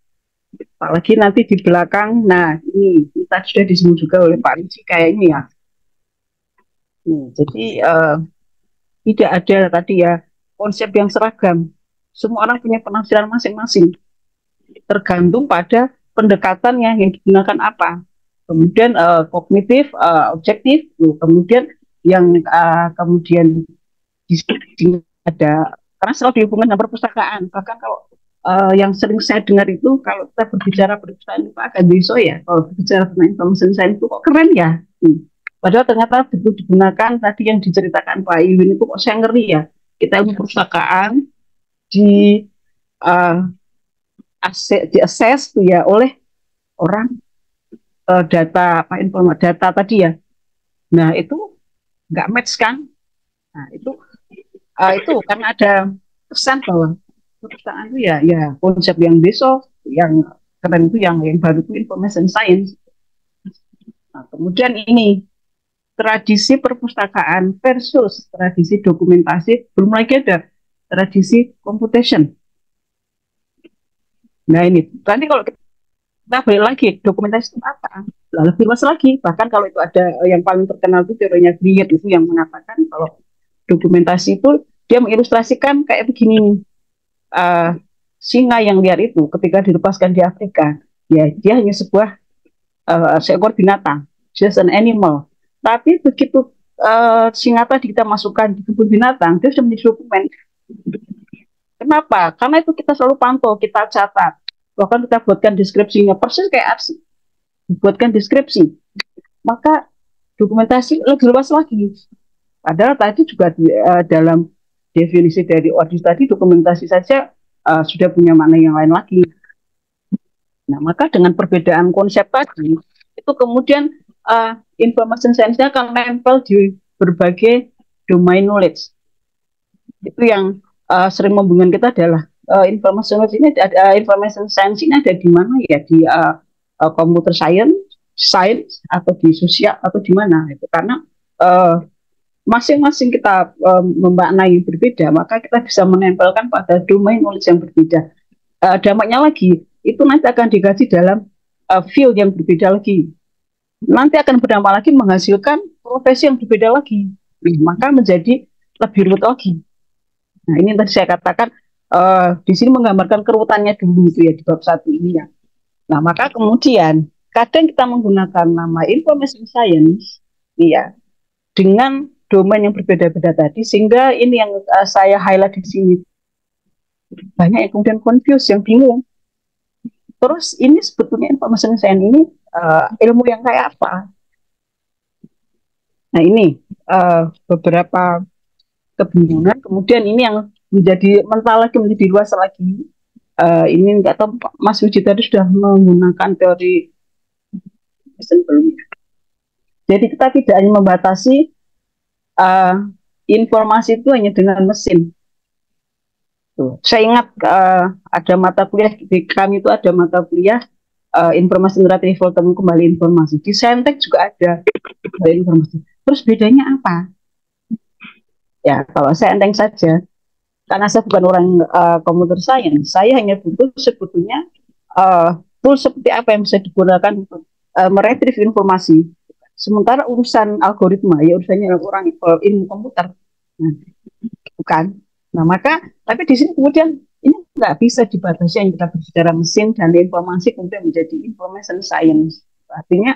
Apalagi nanti di belakang, nah ini kita sudah disebut juga oleh Pak Rizky kayaknya ya. Jadi tidak ada tadi ya konsep yang seragam. Semua orang punya penafsiran masing-masing, tergantung pada pendekatannya yang digunakan apa. Kemudian kognitif, objektif, kemudian yang kemudian ada, karena selalu dihubungkan dengan perpustakaan. Bahkan kalau yang sering saya dengar itu, kalau kita berbicara perpustakaan Pak Gandiso ya, kalau berbicara tentang information science itu kok keren ya. Padahal ternyata itu digunakan tadi yang diceritakan Pak Iwin itu kok saya ngeri ya. Kita ilmu perpustakaan di-assess tuh ya oleh orang data tadi ya. Nah, itu nggak match kan? Nah, itu karena ada kesan bahwa perpustakaan itu ya konsep yang besok yang keren itu yang baru itu information science. Nah, kemudian ini tradisi perpustakaan versus tradisi dokumentasi, belum lagi ada tradisi computation. Nah, ini nanti kalau kita balik lagi dokumentasi itu apa? Lebih luas lagi. Bahkan kalau itu ada yang paling terkenal itu teorinya Griet itu yang mengatakan kalau dokumentasi itu Dia mengilustrasikan kayak begini nih. Singa yang liar itu ketika dilepaskan di Afrika, ya dia hanya seekor binatang, just an animal. Tapi begitu singa tadi kita masukkan di kebun binatang, dia sudah menjadi dokumen. Kenapa? Karena itu kita selalu pantau, kita catat, bahkan kita buatkan deskripsinya persis kayak arsip, buatkan deskripsi. Maka dokumentasi lebih luas lagi. Padahal tadi juga dalam definisi dari Ordis tadi, dokumentasi saja sudah punya makna yang lain lagi. Nah, maka dengan perbedaan konsep tadi, itu kemudian information science-nya akan nempel di berbagai domain knowledge. Itu yang sering membingungkan kita adalah information science ini ada di mana ya, di computer science atau di sosial atau di mana itu, karena masing-masing kita memaknai berbeda, maka kita bisa menempelkan pada domain knowledge yang berbeda. Dampaknya lagi itu nanti akan dikaji dalam field yang berbeda lagi, nanti akan berdampak lagi menghasilkan profesi yang berbeda lagi, maka menjadi lebih rumit lagi. Nah, ini tadi saya katakan di sini menggambarkan keruwetannya dulu itu ya di bab 1 ini ya. Nah, maka kemudian kadang kita menggunakan nama information science ya dengan domain yang berbeda-beda tadi, sehingga ini yang saya highlight di sini. Banyak yang kemudian confused, yang bingung. Terus ini sebetulnya information science ini ilmu yang kayak apa? Nah, ini beberapa kebingungan. Kemudian ini yang menjadi mental lagi, menjadi luas lagi. Ini nggak tahu Mas Wiji tadi sudah menggunakan teori belum. Jadi kita tidak hanya membatasi informasi itu hanya dengan mesin. Tuh. Saya ingat ada mata kuliah di kami itu, ada mata kuliah informasi retrieval, temu kembali informasi. Di Saintek juga ada informasi. Terus bedanya apa? Ya, kalau saya enteng saja, karena saya bukan orang computer science, saya hanya butuh sebetulnya tool seperti apa yang bisa digunakan untuk meretrieve informasi. Sementara urusan algoritma, ya urusannya orang ilmu komputer, bukan. Nah, maka tapi di sini kemudian ini nggak bisa dibatasi yang kita berbicara mesin dan informasi kemudian menjadi information science. Artinya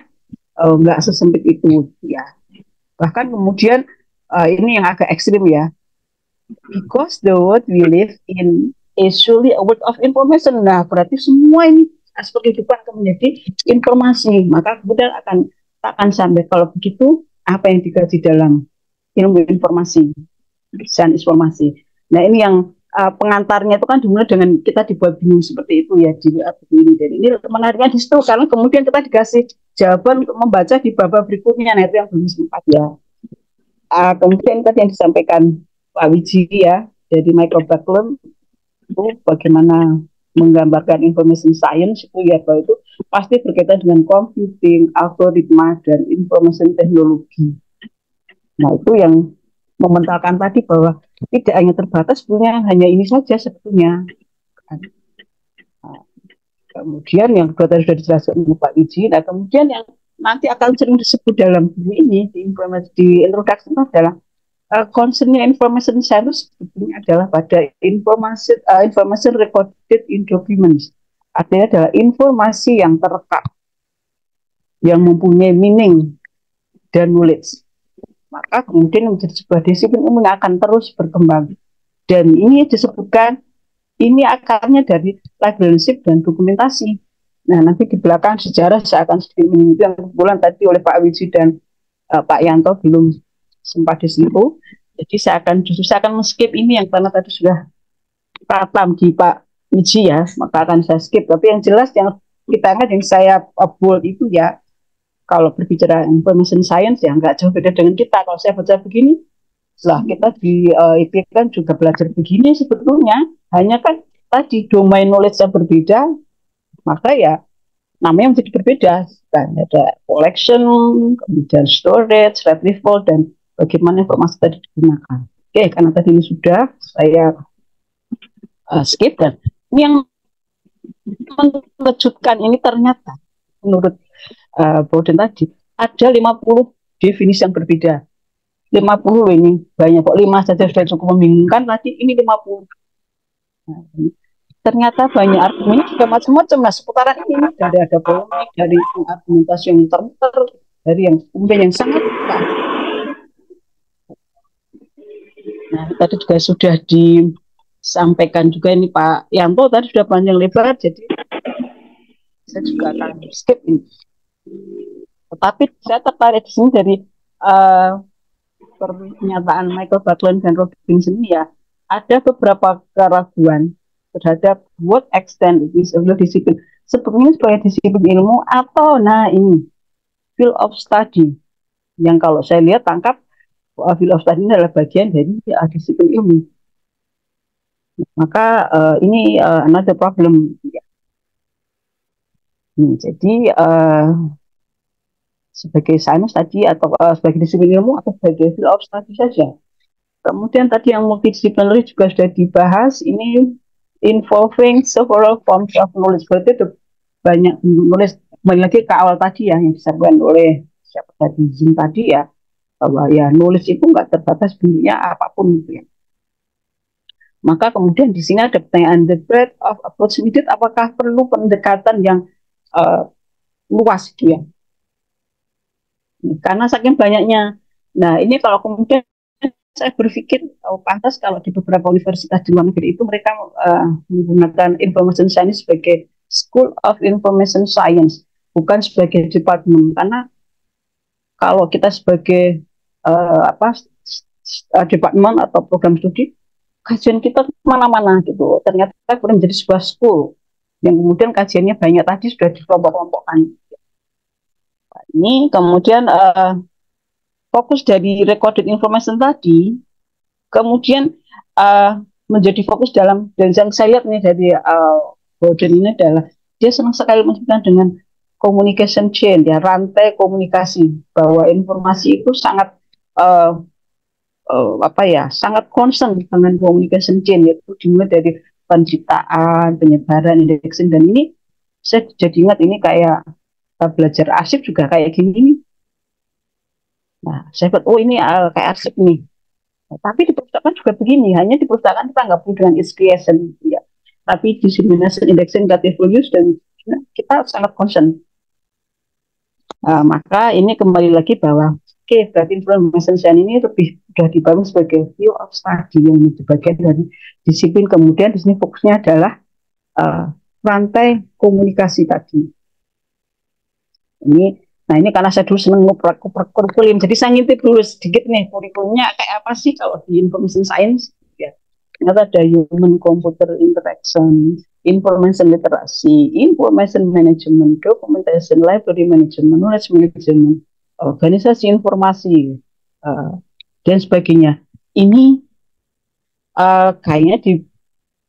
nggak sesempit itu, ya. Bahkan kemudian ini yang agak ekstrim ya. Because the world we live in is surely a world of information. Nah, berarti semua ini aspek kehidupan akan menjadi informasi. Maka kemudian akan sampai kalau begitu apa yang dikaji dalam ilmu informasi, desain informasi. Nah, ini yang pengantarnya itu kan dimulai dengan kita dibuat bingung seperti itu ya di ini. Dan ini menariknya di situ karena kemudian kita dikasih jawaban untuk membaca di bab berikutnya. Nah, itu yang belum sempat ya. Kemudian tadi yang disampaikan Pak Wiji ya, jadi Michael Backlund itu bagaimana menggambarkan information science itu ya, bahwa itu pasti berkaitan dengan computing, algoritma, dan information teknologi. Nah, itu yang mementalkan tadi bahwa tidak hanya terbatas sebetulnya hanya ini saja sebetulnya. Kemudian yang kedua tadi sudah dijelaskan oleh Pak Wiji. Nah, kemudian yang nanti akan sering disebut dalam buku ini di introduction adalah concernnya information science sebetulnya adalah pada information recorded in documents. Artinya adalah informasi yang terekam, yang mempunyai meaning dan knowledge. Maka kemudian menjadi sebuah disiplin ilmu yang akan terus berkembang. Dan ini disebutkan, ini akarnya dari librarianship dan dokumentasi. Nah, nanti di belakang sejarah saya akan sedikit menyinggung yang kebetulan tadi oleh Pak Wiji dan Pak Yanto belum sempat di situ. Jadi saya akan men-skip ini yang karena tadi sudah ratam di Pak Wiji ya, maka akan saya skip. Tapi yang jelas yang kita ingat yang saya bold itu ya, kalau berbicara information science ya nggak jauh beda dengan kita. Kalau saya baca begini, setelah kita di IPK kan juga belajar begini sebetulnya, hanya kan tadi domain knowledge yang berbeda, maka ya namanya menjadi berbeda. Dan ada collection, kemudian storage, retrieval, dan bagaimana informasi tadi digunakan. Oke, karena tadi ini sudah saya skip, dan ini yang mengejutkan ini ternyata menurut Bowden tadi ada 50 definisi yang berbeda 50 loh ini, banyak kok 5 saja sudah cukup membingungkan, tadi ini 50. Nah, ternyata banyak argumennya juga macam-macam. Nah, seputaran ini dari ada polemik, dari argumentasi yang muter-muter, dari yang kemudian yang sangat. Nah, tadi juga sudah disampaikan juga ini Pak Yanto tadi sudah panjang lebar, jadi saya juga akan skip ini. Tetapi saya tertarik di sini dari pernyataan Michael Buckland dan Robinson ya, ada beberapa keraguan terhadap what extent ini sebuah disiplin. Sebetulnya sebagai disiplin ilmu atau ini field of study yang kalau saya lihat tangkap field of study ini adalah bagian dari disiplin ilmu. Maka ini another problem. Jadi sebagai sains tadi atau sebagai disiplin ilmu atau sebagai field of study saja. Kemudian tadi yang multidisciplinary juga sudah dibahas, ini involving several forms of knowledge. Berarti itu banyak nulis, kembali lagi ke awal tadi ya yang disampaikan oleh siapa tadi Zim tadi ya, bahwa ya knowledge itu nggak terbatas bentuknya apapun gitu ya. Maka kemudian di sini ada pertanyaan, the breadth of approach needed, apakah perlu pendekatan yang luas gitu ya, karena saking banyaknya. Nah ini kalau kemudian saya berpikir pantas kalau di beberapa universitas di luar negeri itu mereka menggunakan information science sebagai School of Information Science, bukan sebagai department. Karena kalau kita sebagai department atau program studi, kajian kita mana-mana gitu, ternyata kemudian menjadi sebuah school yang kemudian kajiannya banyak tadi sudah dikelompok-kelompokkan. Ini kemudian fokus dari recorded information tadi, kemudian menjadi fokus dalam, dan yang saya lihat nih dari Bowden ini adalah dia senang sekali menyebutkan dengan communication chain, ya, rantai komunikasi, bahwa informasi itu sangat sangat concern dengan communication chain, yaitu dimulai dari penciptaan, penyebaran, indexing, dan ini saya jadi ingat ini kayak belajar arsip juga kayak gini. Nah, saya buat, ini kayak arsip nih. Nah, tapi di perpustakaan juga begini, hanya di perpustakaan kita nggak perlu dengan its creation, ya. Tapi dissemination, indexing, data values, dan kita sangat concern. Maka ini kembali lagi bahwa berarti information science ini lebih sudah dibangun sebagai field of study yang menjadi bagian dari disiplin. Kemudian di sini fokusnya adalah rantai komunikasi tadi. Nah ini karena saya dulu senang kurikulum, jadi saya ngintip dulu sedikit nih kurikulumnya kayak apa sih kalau di information science. Ya, ternyata ada human computer interaction, information literacy, information management, documentation, library management, knowledge management, organisasi informasi, dan sebagainya. Ini kayaknya di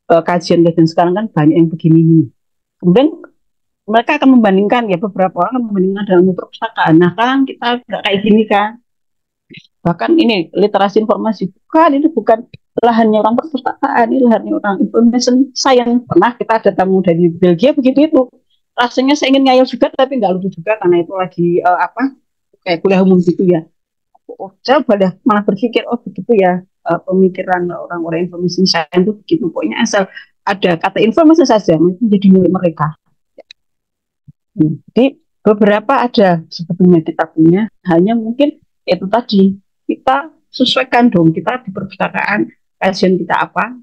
kajian sekarang kan banyak yang begini. Kemudian mereka akan membandingkan, ya beberapa orang akan membandingkan dalam perpustakaan. Nah kan kita nggak kayak gini kan. Bahkan ini literasi informasi, itu bukan lahannya orang perpustakaan, ini lahannya orang information science. Pernah kita ada tamu dari Belgia begitu itu. Rasanya saya ingin ngayal juga tapi nggak lucu juga karena itu lagi kayak kuliah umum gitu ya. Saya malah berpikir begitu ya, pemikiran orang-orang information science itu begitu. Pokoknya asal ada kata informasi saja menjadi milik mereka. Jadi beberapa ada sebetulnya kita punya, hanya mungkin itu tadi kita sesuaikan dong, kita di perpustakaan kajian kita apa,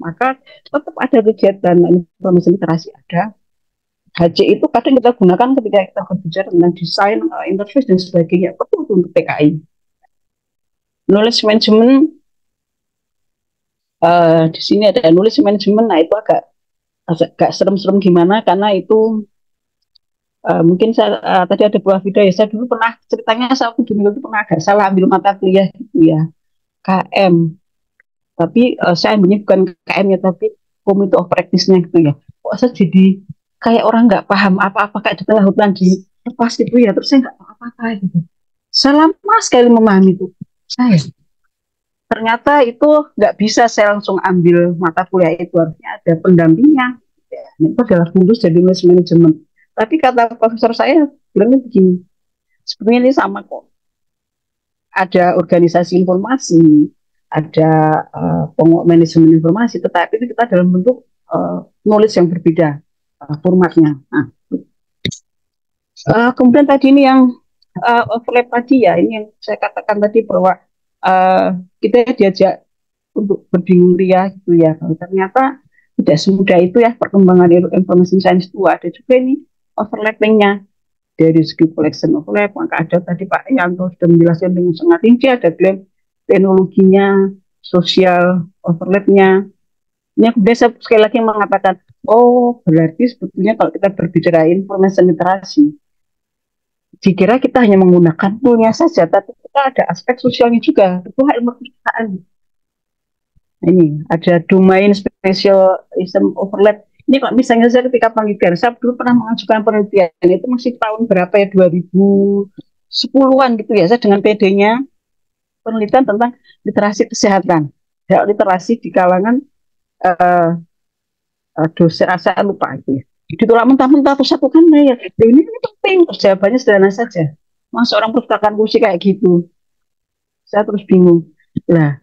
maka tetap ada kegiatan informasi literasi ada. HC itu kadang kita gunakan ketika kita berbicara tentang desain, interface dan sebagainya, betul untuk PKI. Knowledge management, di sini ada knowledge management, nah itu agak serem-serem gimana, karena itu mungkin saya tadi ada buah video ya, saya dulu pernah ceritanya saya waktu dulu itu pernah agak salah ambil mata kuliah gitu ya, KM, tapi saya ambilnya bukan KM ya, tapi Community of Practice-nya gitu ya. Kok saya jadi kayak orang nggak paham apa-apa, kayak di tengah hutan di lepas gitu ya, terus saya nggak tahu apa-apa gitu. Saya lama sekali memahami itu. Ternyata itu nggak bisa saya langsung ambil mata kuliah itu, artinya ada pendampingnya. Ya, itu adalah lulus jadi knowledge management. Tapi kata profesor saya bilangnya begini, sebenarnya ini sama kok. ada organisasi informasi, ada manajemen informasi, tetapi itu kita dalam bentuk knowledge yang berbeda formatnya. Nah, kemudian tadi ini yang overlap tadi ya, ini yang saya katakan tadi bahwa kita diajak untuk berbingung ria gitu ya. Kalau ternyata tidak semudah itu ya perkembangan information science itu, ada juga ini overlappingnya dari segi collection overlap. Maka ada tadi Pak Yanto sudah menjelaskan dengan sangat rinci, ada klaim teknologinya, sosial overlapnya. Ini kemudian saya sekali lagi mengatakan, oh berarti sebetulnya kalau kita berbicara information literasi, dikira kita hanya menggunakan toolnya saja, tapi kita ada aspek sosialnya juga. Itu hal ilmu perpustakaan. Ini ada domain specialism overlap. Ini kalau misalnya saya ketika penelitian, saya dulu pernah mengajukan penelitian, itu masih tahun berapa ya, 2010-an gitu ya, saya dengan PD-nya penelitian tentang literasi kesehatan. Ya, literasi di kalangan dosen, saya lupa itu ya. Ditolak mentah-mentah terus satu kan ya, ini penting, terus jawabannya sederhana saja. Masa orang perpustakaan kursi kayak gitu? Saya terus bingung. Lah,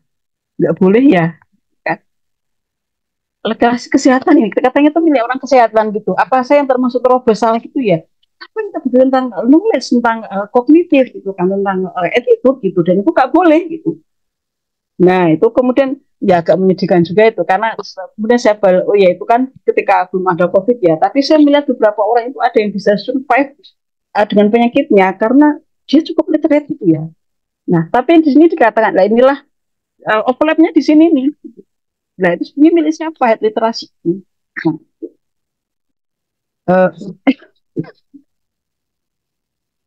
nggak boleh ya. Literasi kesehatan ini, katanya itu milik orang kesehatan gitu. Apa saya yang termasuk terobos salah gitu ya? Apa yang kita bicara tentang knowledge, tentang kognitif gitu kan, tentang attitude gitu, dan itu nggak boleh gitu. Nah itu kemudian ya agak menyedihkan juga itu, karena kemudian saya balik, oh ya itu kan ketika belum ada COVID ya, tapi saya melihat beberapa orang itu ada yang bisa survive dengan penyakitnya karena dia cukup literate gitu ya. Nah tapi di sini dikatakan, nah inilah overlapnya di sini nih. Nah itu sebenarnya milik siapa literasi?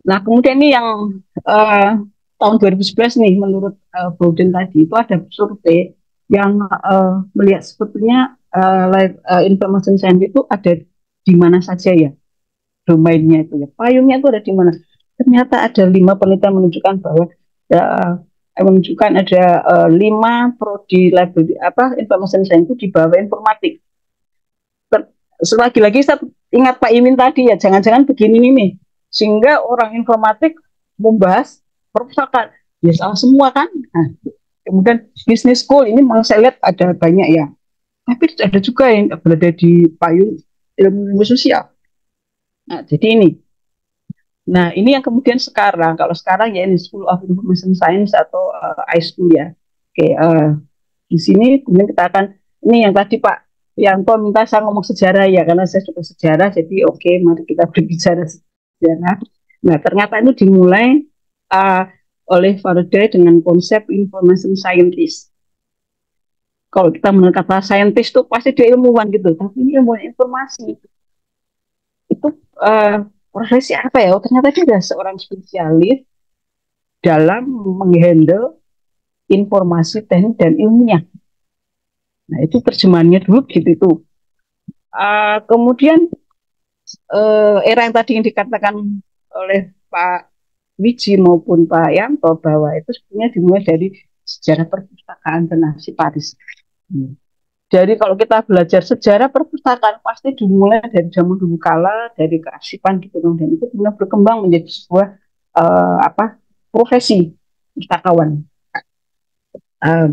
Nah kemudian ini yang tahun 2011 nih, menurut Bowden tadi itu ada survei yang melihat sebetulnya information science itu ada di mana saja ya domainnya itu ya, payungnya itu ada di mana. Ternyata ada 5 penelitian menunjukkan bahwa menunjukkan ada 5 prodi library information science itu di bawah informatik. Lagi-lagi saya ingat Pak Imin tadi ya, jangan-jangan begini nih, sehingga orang informatik membahas perpustakaan ya salah semua kan. Nah, kemudian business school ini memang saya lihat ada banyak ya, tapi ada juga yang berada di payung ilmu sosial. Nah jadi ini, nah ini yang kemudian sekarang, kalau sekarang ya ini School of Information Science atau iSchool ya. Oke, di sini kemudian kita akan, ini yang tadi Pak Yanto minta saya ngomong sejarah ya, karena saya suka sejarah, jadi oke, mari kita berbicara sejarah. Nah ternyata itu dimulai oleh Faraday dengan konsep information scientist. Kalau kita mengenal kata scientist itu pasti dia ilmuwan gitu, tapi ini ilmuwan informasi. Itu profesi apa ya? Oh, ternyata dia adalah seorang spesialis dalam menghandle informasi teknik dan ilmiah. Nah itu terjemahannya dulu gitu itu. Kemudian era yang tadi yang dikatakan oleh Pak Wiji maupun Pak Yanto bahwa itu sebenarnya dimulai dari sejarah perpustakaan dan nasib Paris. Jadi kalau kita belajar sejarah perpustakaan pasti dimulai dari zaman dulu kala, dari kearsipan gitu, dan itu kemudian berkembang menjadi sebuah profesi pustakawan.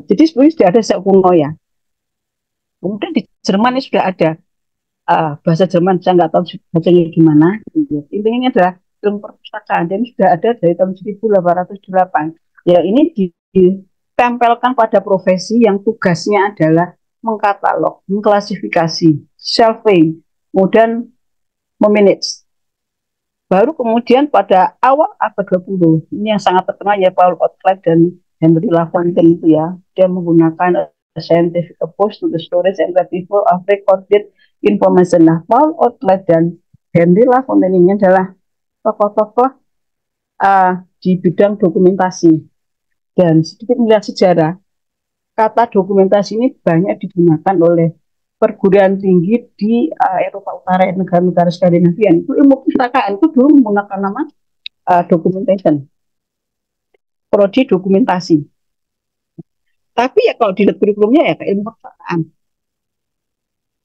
Jadi sebenarnya sudah ada sejak kuno ya. Kemudian di Jerman ini sudah ada bahasa Jerman, saya nggak tahu bacanya gimana. Intinya adalah ilmu perpustakaan, dan sudah ada dari tahun 1808. Ya ini ditempelkan pada profesi yang tugasnya adalah mengkatalog, mengklasifikasi, shelving, kemudian memanage. Baru kemudian pada awal abad 20, ini yang sangat terkenal ya, Paul Otlet dan Henry LaFontaine itu ya, dia menggunakan scientific approach to the storage and retrieval of recorded information. Nah, Paul Otlet dan Henry LaFontaine ini adalah tokoh-tokoh di bidang dokumentasi. Dan sedikit melihat sejarah, kata dokumentasi ini banyak digunakan oleh perguruan tinggi di Eropa Utara, negara-negara Skandinavia. Itu ilmu perpustakaan itu dulu menggunakan nama documentation, prodi dokumentasi. Tapi ya kalau dilihat kurikulumnya ya ilmu perpustakaan.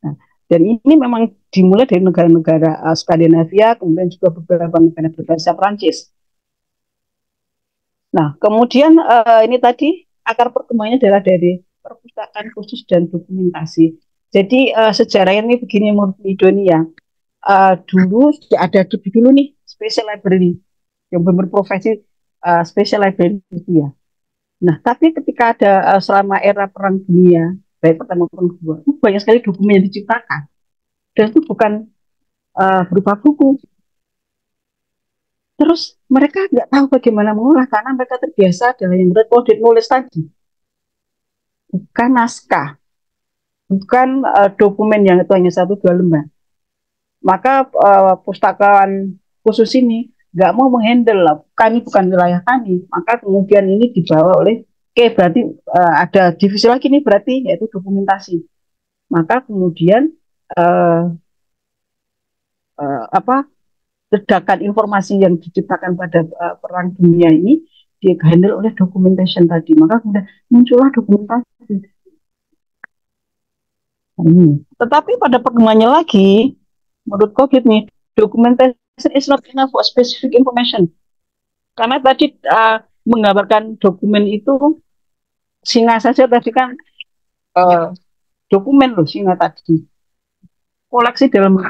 Nah, dan ini memang dimulai dari negara-negara Skandinavia, kemudian juga beberapa negara berbahasa Prancis. Nah, kemudian ini tadi akar perkembangannya adalah dari perpustakaan khusus dan dokumentasi. Jadi sejarah ini begini menurut Doni ya. Dulu ada dulu nih special library yang berprofesi special library itu ya. Nah, tapi ketika ada selama era Perang Dunia, baik pertama maupun kedua, itu banyak sekali dokumen yang diciptakan. Dan itu bukan berupa buku. Terus mereka nggak tahu bagaimana mengolah karena mereka terbiasa adalah yang recorded nulis tadi, bukan naskah, bukan dokumen yang itu hanya 1-2 lembar. Maka pustakawan khusus ini nggak mau menghandle lah, kami bukan wilayah kami. Maka kemudian ini dibawa oleh, oke berarti ada divisi lagi nih berarti yaitu dokumentasi. Maka kemudian uh, apa ledakan informasi yang diciptakan pada perang dunia ini dihandle oleh documentation tadi. Maka kemudian muncullah dokumentasi. Tetapi pada perkembangannya lagi, menurut COVID nih, documentation is not enough for specific information. Karena tadi menggambarkan dokumen itu, singa saja tadi kan dokumen loh, singa tadi. Koleksi dalam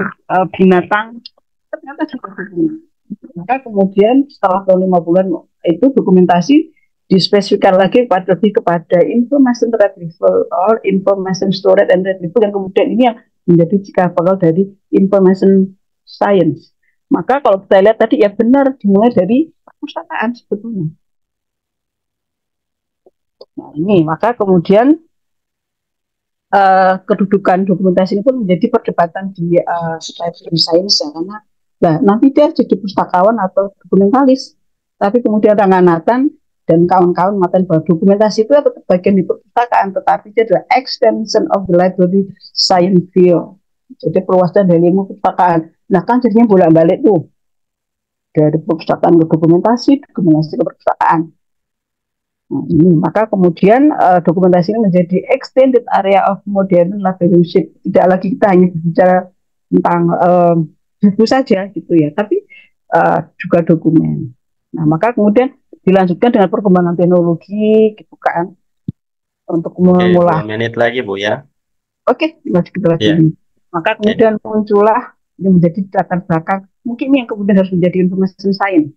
binatang, ternyata juga dokumen. Maka kemudian setelah tahun 50-an itu dokumentasi dispesifikkan lagi lebih kepada information retrieval or information storage and retrieval, yang kemudian ini yang menjadi cikal bakal dari information science. Maka kalau kita lihat tadi ya benar dimulai dari perpustakaan sebetulnya. Nah ini maka kemudian kedudukan dokumentasi ini pun menjadi perdebatan di science ya, karena nanti dia jadi pustakawan atau dokumentalis. Tapi kemudian Ranganathan dan kawan-kawan mengatakan bahwa dokumentasi itu tetap bagian di perpustakaan, tetapi dia adalah extension of the library science field. Jadi perluasan dari ilmu perpustakaan. Nah kan jadinya bolak-balik tuh dari perpustakaan ke dokumentasi ke perpustakaan. Nah, ini maka kemudian dokumentasi ini menjadi extended area of modern librarianship. Tidak lagi kita hanya berbicara tentang buku saja gitu ya, tapi juga dokumen. Nah, maka kemudian dilanjutkan dengan perkembangan teknologi gitu kan untuk mengolah. 2 menit lagi Bu ya. Oke, lanjut kita lagi. Yeah. Maka kemudian muncullah yang menjadi latar belakang mungkin yang kemudian harus menjadi information science.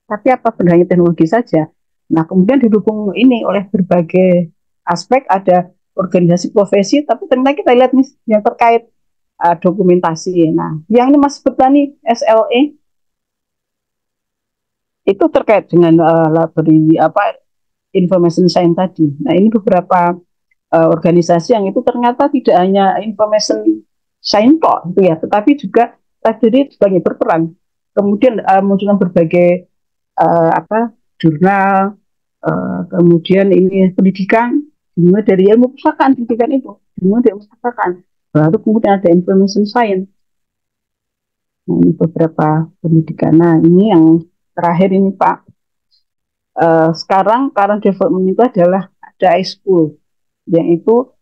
Tapi apa benarnya teknologi saja? Nah, kemudian didukung ini oleh berbagai aspek, ada organisasi profesi, tapi ternyata kita lihat nih yang terkait dokumentasi. Nah, yang ini Mas Betani SLE itu terkait dengan library information science tadi. Nah, ini beberapa organisasi yang itu ternyata tidak hanya information science kok, gitu ya, tetapi juga library sebagai berperan. Kemudian munculkan berbagai jurnal, kemudian ini pendidikan, dimulai dari ilmu pustakaan, pendidikan itu, dimulai dari ilmu pustakaan. Baru kemudian ada information science. Nah, ini beberapa pendidikan. Nah, ini yang terakhir ini Pak. Sekarang current development itu adalah ada iSchool, yang itu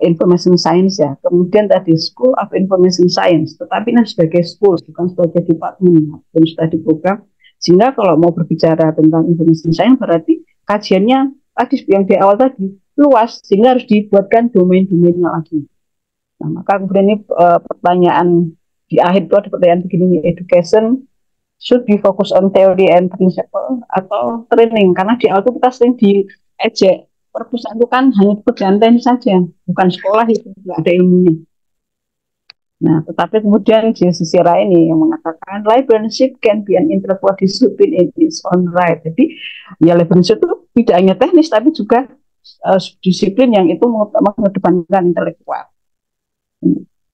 information science ya. Kemudian tadi School of Information Science, tetapi ini sebagai school, bukan sebagai department, dan sudah diprogram. Sehingga kalau mau berbicara tentang information science berarti kajiannya tadi yang di awal tadi luas, sehingga harus dibuatkan domain-domainnya lagi. Nah, maka kemudian ini pertanyaan di akhir itu ada pertanyaan begini, education should be focus on theory and principle atau training, karena di awal itu kita sering diejek perpustakaan itu kan hanya pekerjaan teknis saja, bukan sekolah, itu nggak ada ilmunya. Nah, tetapi kemudian di sisi lain ini yang mengatakan librarianship can be an intellectual discipline in its own right. Jadi ya librarianship itu tidak hanya teknis tapi juga disiplin yang itu mengedepankan intelektual.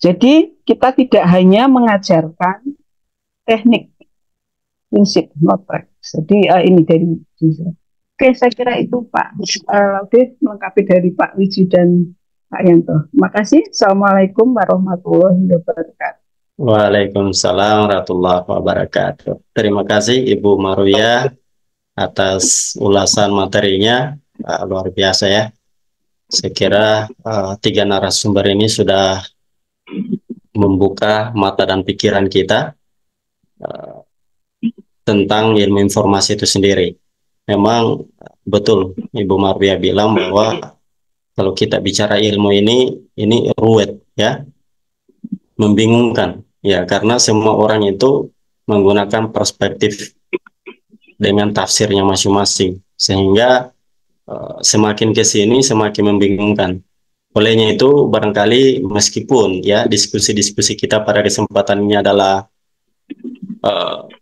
Jadi kita tidak hanya mengajarkan teknik, prinsip, not practice. Jadi ini dari oke, saya kira itu Pak Laude melengkapi dari Pak Wiji dan Pak Yanto. Terima kasih. Assalamualaikum warahmatullahi wabarakatuh. Waalaikumsalam warahmatullahi wabarakatuh. Terima kasih Ibu Maruya atas ulasan materinya, luar biasa ya. Saya kira 3 narasumber ini sudah membuka mata dan pikiran kita tentang ilmu informasi itu sendiri. memang betul Ibu Marwia bilang bahwa kalau kita bicara ilmu ini ruwet ya, membingungkan ya, karena semua orang itu menggunakan perspektif dengan tafsirnya masing-masing, sehingga semakin ke sini semakin membingungkan. Olehnya itu barangkali meskipun ya diskusi-diskusi kita pada kesempatan ini adalah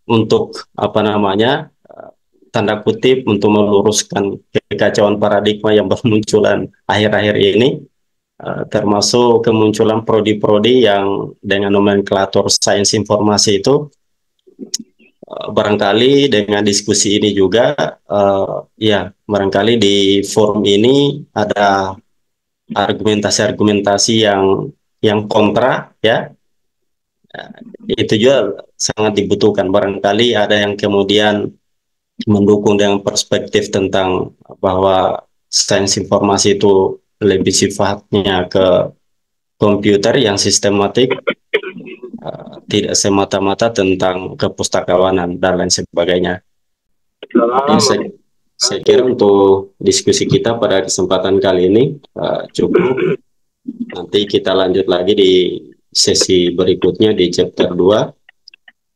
untuk apa namanya, tanda kutip untuk meluruskan kekacauan paradigma yang bermunculan akhir-akhir ini, termasuk kemunculan prodi-prodi yang dengan nomenklatur sains informasi itu, barangkali dengan diskusi ini juga ya barangkali di forum ini ada argumentasi-argumentasi yang kontra ya, itu juga sangat dibutuhkan. Barangkali ada yang kemudian mendukung dengan perspektif tentang bahwa sains informasi itu lebih sifatnya ke komputer yang sistematik, tidak semata-mata tentang kepustakawanan dan lain sebagainya. Ya, saya kira untuk diskusi kita pada kesempatan kali ini cukup. Nanti kita lanjut lagi di sesi berikutnya di chapter 2.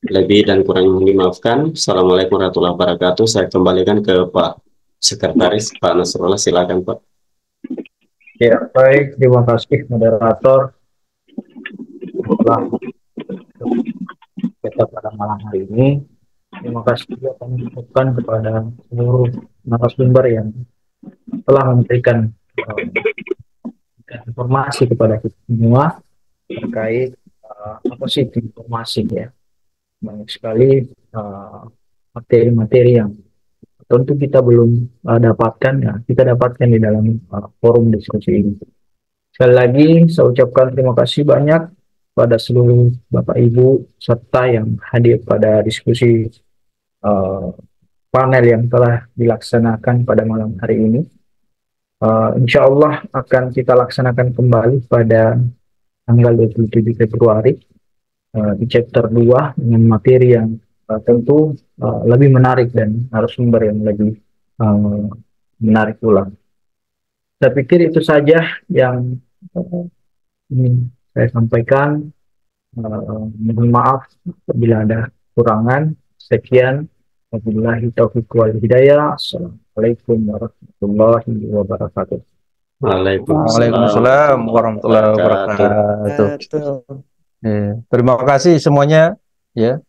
Lebih dan kurang dimaafkan. Assalamualaikum warahmatullahi wabarakatuh. Saya kembalikan ke Pak Sekretaris, Pak Nasrullah, silakan Pak. Ya, baik, terima kasih moderator telah kita pada malam hari ini. Terima kasih juga kami ucapkan kepada seluruh narasumber yang telah memberikan informasi kepada kita semua terkait apa sih informasi ya. Banyak sekali materi-materi yang tentu kita belum dapatkan ya, kita dapatkan di dalam forum diskusi ini. Sekali lagi saya ucapkan terima kasih banyak pada seluruh Bapak Ibu serta yang hadir pada diskusi panel yang telah dilaksanakan pada malam hari ini. Insya Allah akan kita laksanakan kembali pada tanggal 27 Februari di chapter 2 dengan materi yang tentu lebih menarik dan narasumber yang lebih menarik pula. Saya pikir itu saja yang ingin saya sampaikan. Mohon maaf apabila ada kekurangan. Sekian. Wabillahi taufiq wal hidayah. Assalamualaikum warahmatullahi wabarakatuh. Waalaikumsalam warahmatullahi wabarakatuh. Terima kasih semuanya ya.